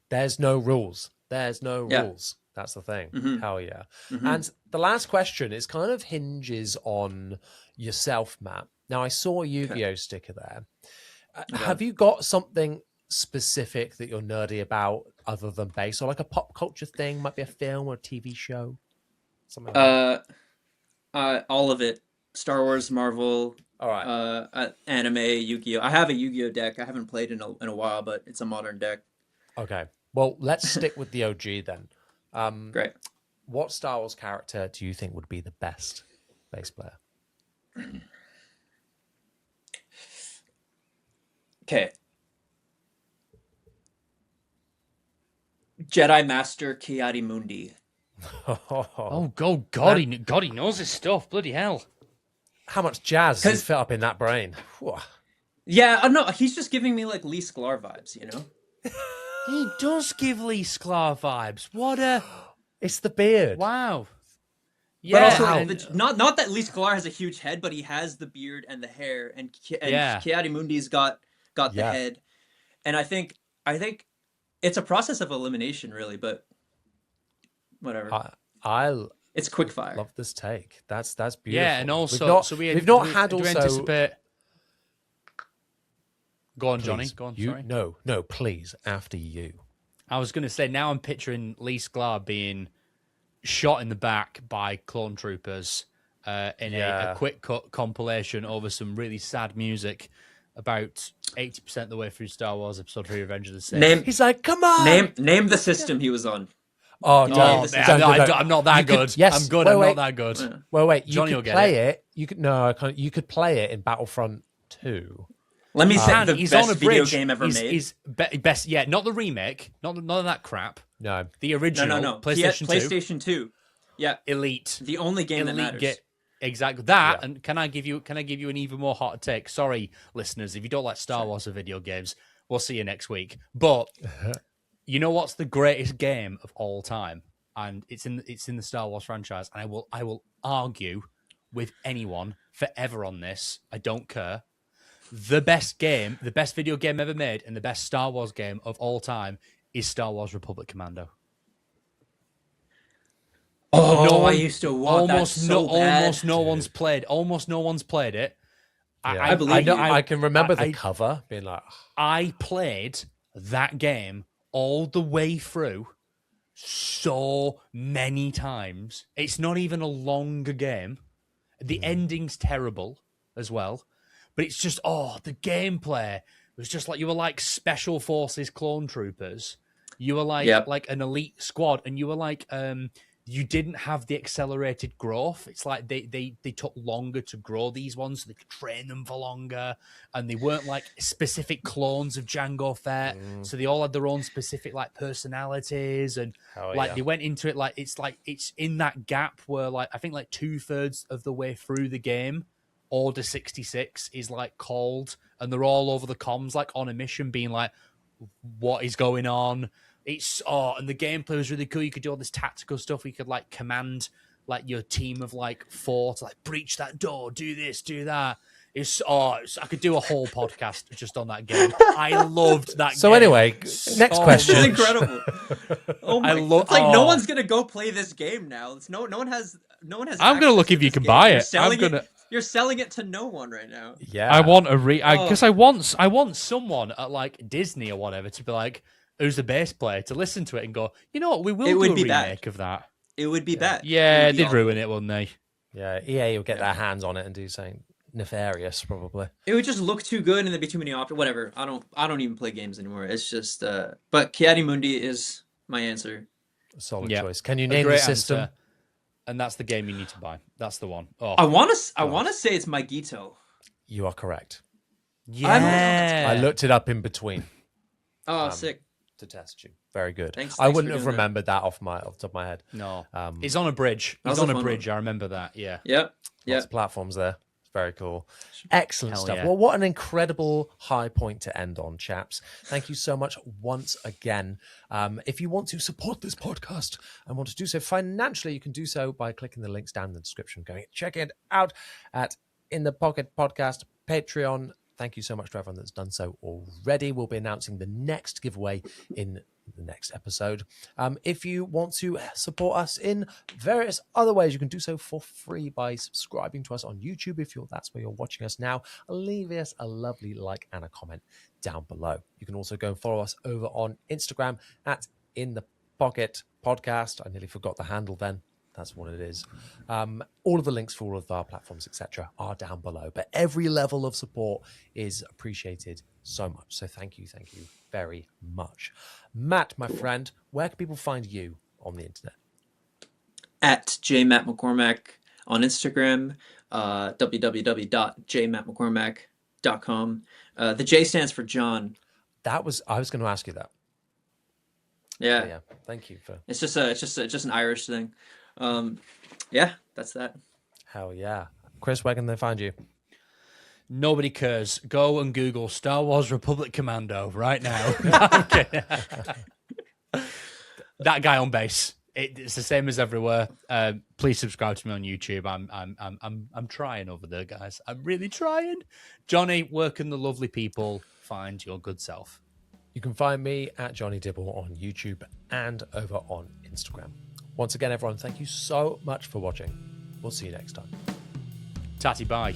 There's no rules. There's no rules. That's the thing. Hell yeah. And the last question is kind of hinges on yourself, Matt. Now, I saw a Yu-Gi-Oh sticker there. Have you got something specific that you're nerdy about other than bass, or like a pop culture thing? Might be a film or a TV show, something like that. All of it. Star Wars, Marvel, all right, anime, Yu-Gi-Oh. I have a Yu-Gi-Oh deck. I haven't played in a while, but it's a modern deck. Okay, well, let's stick with the OG then. Great. What Star Wars character do you think would be the best bass player? Okay. Jedi Master Ki-Adi-Mundi. God, he knows his stuff. Bloody hell. How much jazz is fit up in that brain? Whew. Yeah, no, he's just giving me like Lee Sklar vibes, you know? He does give Lee Sklar vibes. What a... It's the beard. Wow. Yeah, but also, not that Lee Sklar has a huge head, but he has the beard and the hair, and Ki-Adi-Mundi's got the head. And I think it's a process of elimination, really, but whatever. It's quick fire. Love this take. That's beautiful. Yeah, and also we've not had anticipate. Go on, please, Johnny. Go on. Sorry. No, please. After you. I was going to say, now I'm picturing Lee Sklar being shot in the back by clone troopers in a quick cut compilation over some really sad music about 80% of the way through Star Wars Episode 3 Revenge of the Sith. He's like, come on! Name the system he was on. I'm not that good. Yes, I'm good. I'm not that good. Well, wait. Johnny you will could get play it. You could You could play it in Battlefront 2. Let me say the he's best on a video bridge. game ever made. He's best. Yeah, not the remake. Not of that crap. No, the original. No. PlayStation 2. Yeah, Elite. The only game that matters. Exactly that. Yeah. And can I give you an even more hot take? Sorry, listeners, if you don't like Star Wars or video games, we'll see you next week. But you know what's the greatest game of all time? And it's in the Star Wars franchise. And I will argue with anyone forever on this. I don't care. The best video game ever made, and the best Star Wars game of all time is Star Wars Republic Commando. I used to want that so bad. Almost no one's played it. Yeah. I believe I can remember the cover being like... I played that game all the way through so many times. It's not even a longer game. The ending's terrible as well. But it's just, the gameplay was just like, you were like Special Forces clone troopers. You were like an elite squad, and you were like, you didn't have the accelerated growth. It's like they took longer to grow these ones, so they could train them for longer. And they weren't like specific clones of Jango Fett. So they all had their own specific like personalities. And they went into it it's in that gap where like, I think like 2/3 of the way through the game, Order 66 is like called, and they're all over the comms like on a mission being like, what is going on? And the gameplay was really cool. You could do all this tactical stuff. You could like command like your team of like 4 to like breach that door, do this, do that. I could do a whole podcast just on that game. I loved that game. So anyway, next question. This is incredible. It's like no one's gonna go play this game now. No one has. I'm gonna look if you can buy it. You're selling it to no one right now. Yeah. I want because I want someone at like Disney or whatever to be like, who's the bass player, to listen to it and go, you know what, we will do a remake of that. It would be bad. Yeah, they'd ruin it, wouldn't they? Yeah, EA will get their hands on it and do something nefarious, probably. It would just look too good, and there'd be too many options. Whatever. I don't even play games anymore. It's just. But Ki-Adi-Mundi is my answer. A solid choice. Can you name the system? Answer. And that's the game you need to buy. That's the one. Oh, I want to say it's Magito. You are correct. Yeah, I looked it up in between. Oh, sick. To test you. Very good. Thanks I wouldn't have remembered that off the top of my head. No. He's on a bridge. He's on a bridge. I remember that. Yeah. Yep. Lots of platforms there. Very cool. Excellent stuff. Yeah. Well, what an incredible high point to end on, chaps. Thank you so much once again. If you want to support this podcast and want to do so financially, you can do so by clicking the links down in the description, going check it out at In the Pocket Podcast Patreon. Thank you so much to everyone that's done so already. We'll be announcing the next giveaway in the next episode. If you want to support us in various other ways, you can do so for free by subscribing to us on YouTube. If that's where you're watching us now, leave us a lovely like and a comment down below. You can also go and follow us over on Instagram at In the Pocket Podcast. I nearly forgot the handle then. That's what it is. All of the links for all of our platforms, etc., are down below. But every level of support is appreciated so much. So thank you very much. Matt, my friend, where can people find you on the internet? At jmattmccormack on Instagram, www.jmattmccormack.com. The J stands for John. I was going to ask you that. Yeah. Thank you for. It's just an Irish thing. Yeah, that's that. Hell yeah. Chris, where can they find you? Nobody cares. Go and Google Star Wars Republic Commando right now. Okay. That guy on bass. It's the same as everywhere. Please subscribe to me on YouTube. I'm trying over there, guys. I'm really trying. Jonny, where can the lovely people find your good self? You can find me at Jonny Dibble on YouTube and over on Instagram. Once again, everyone, thank you so much for watching. We'll see you next time. Tatty bye.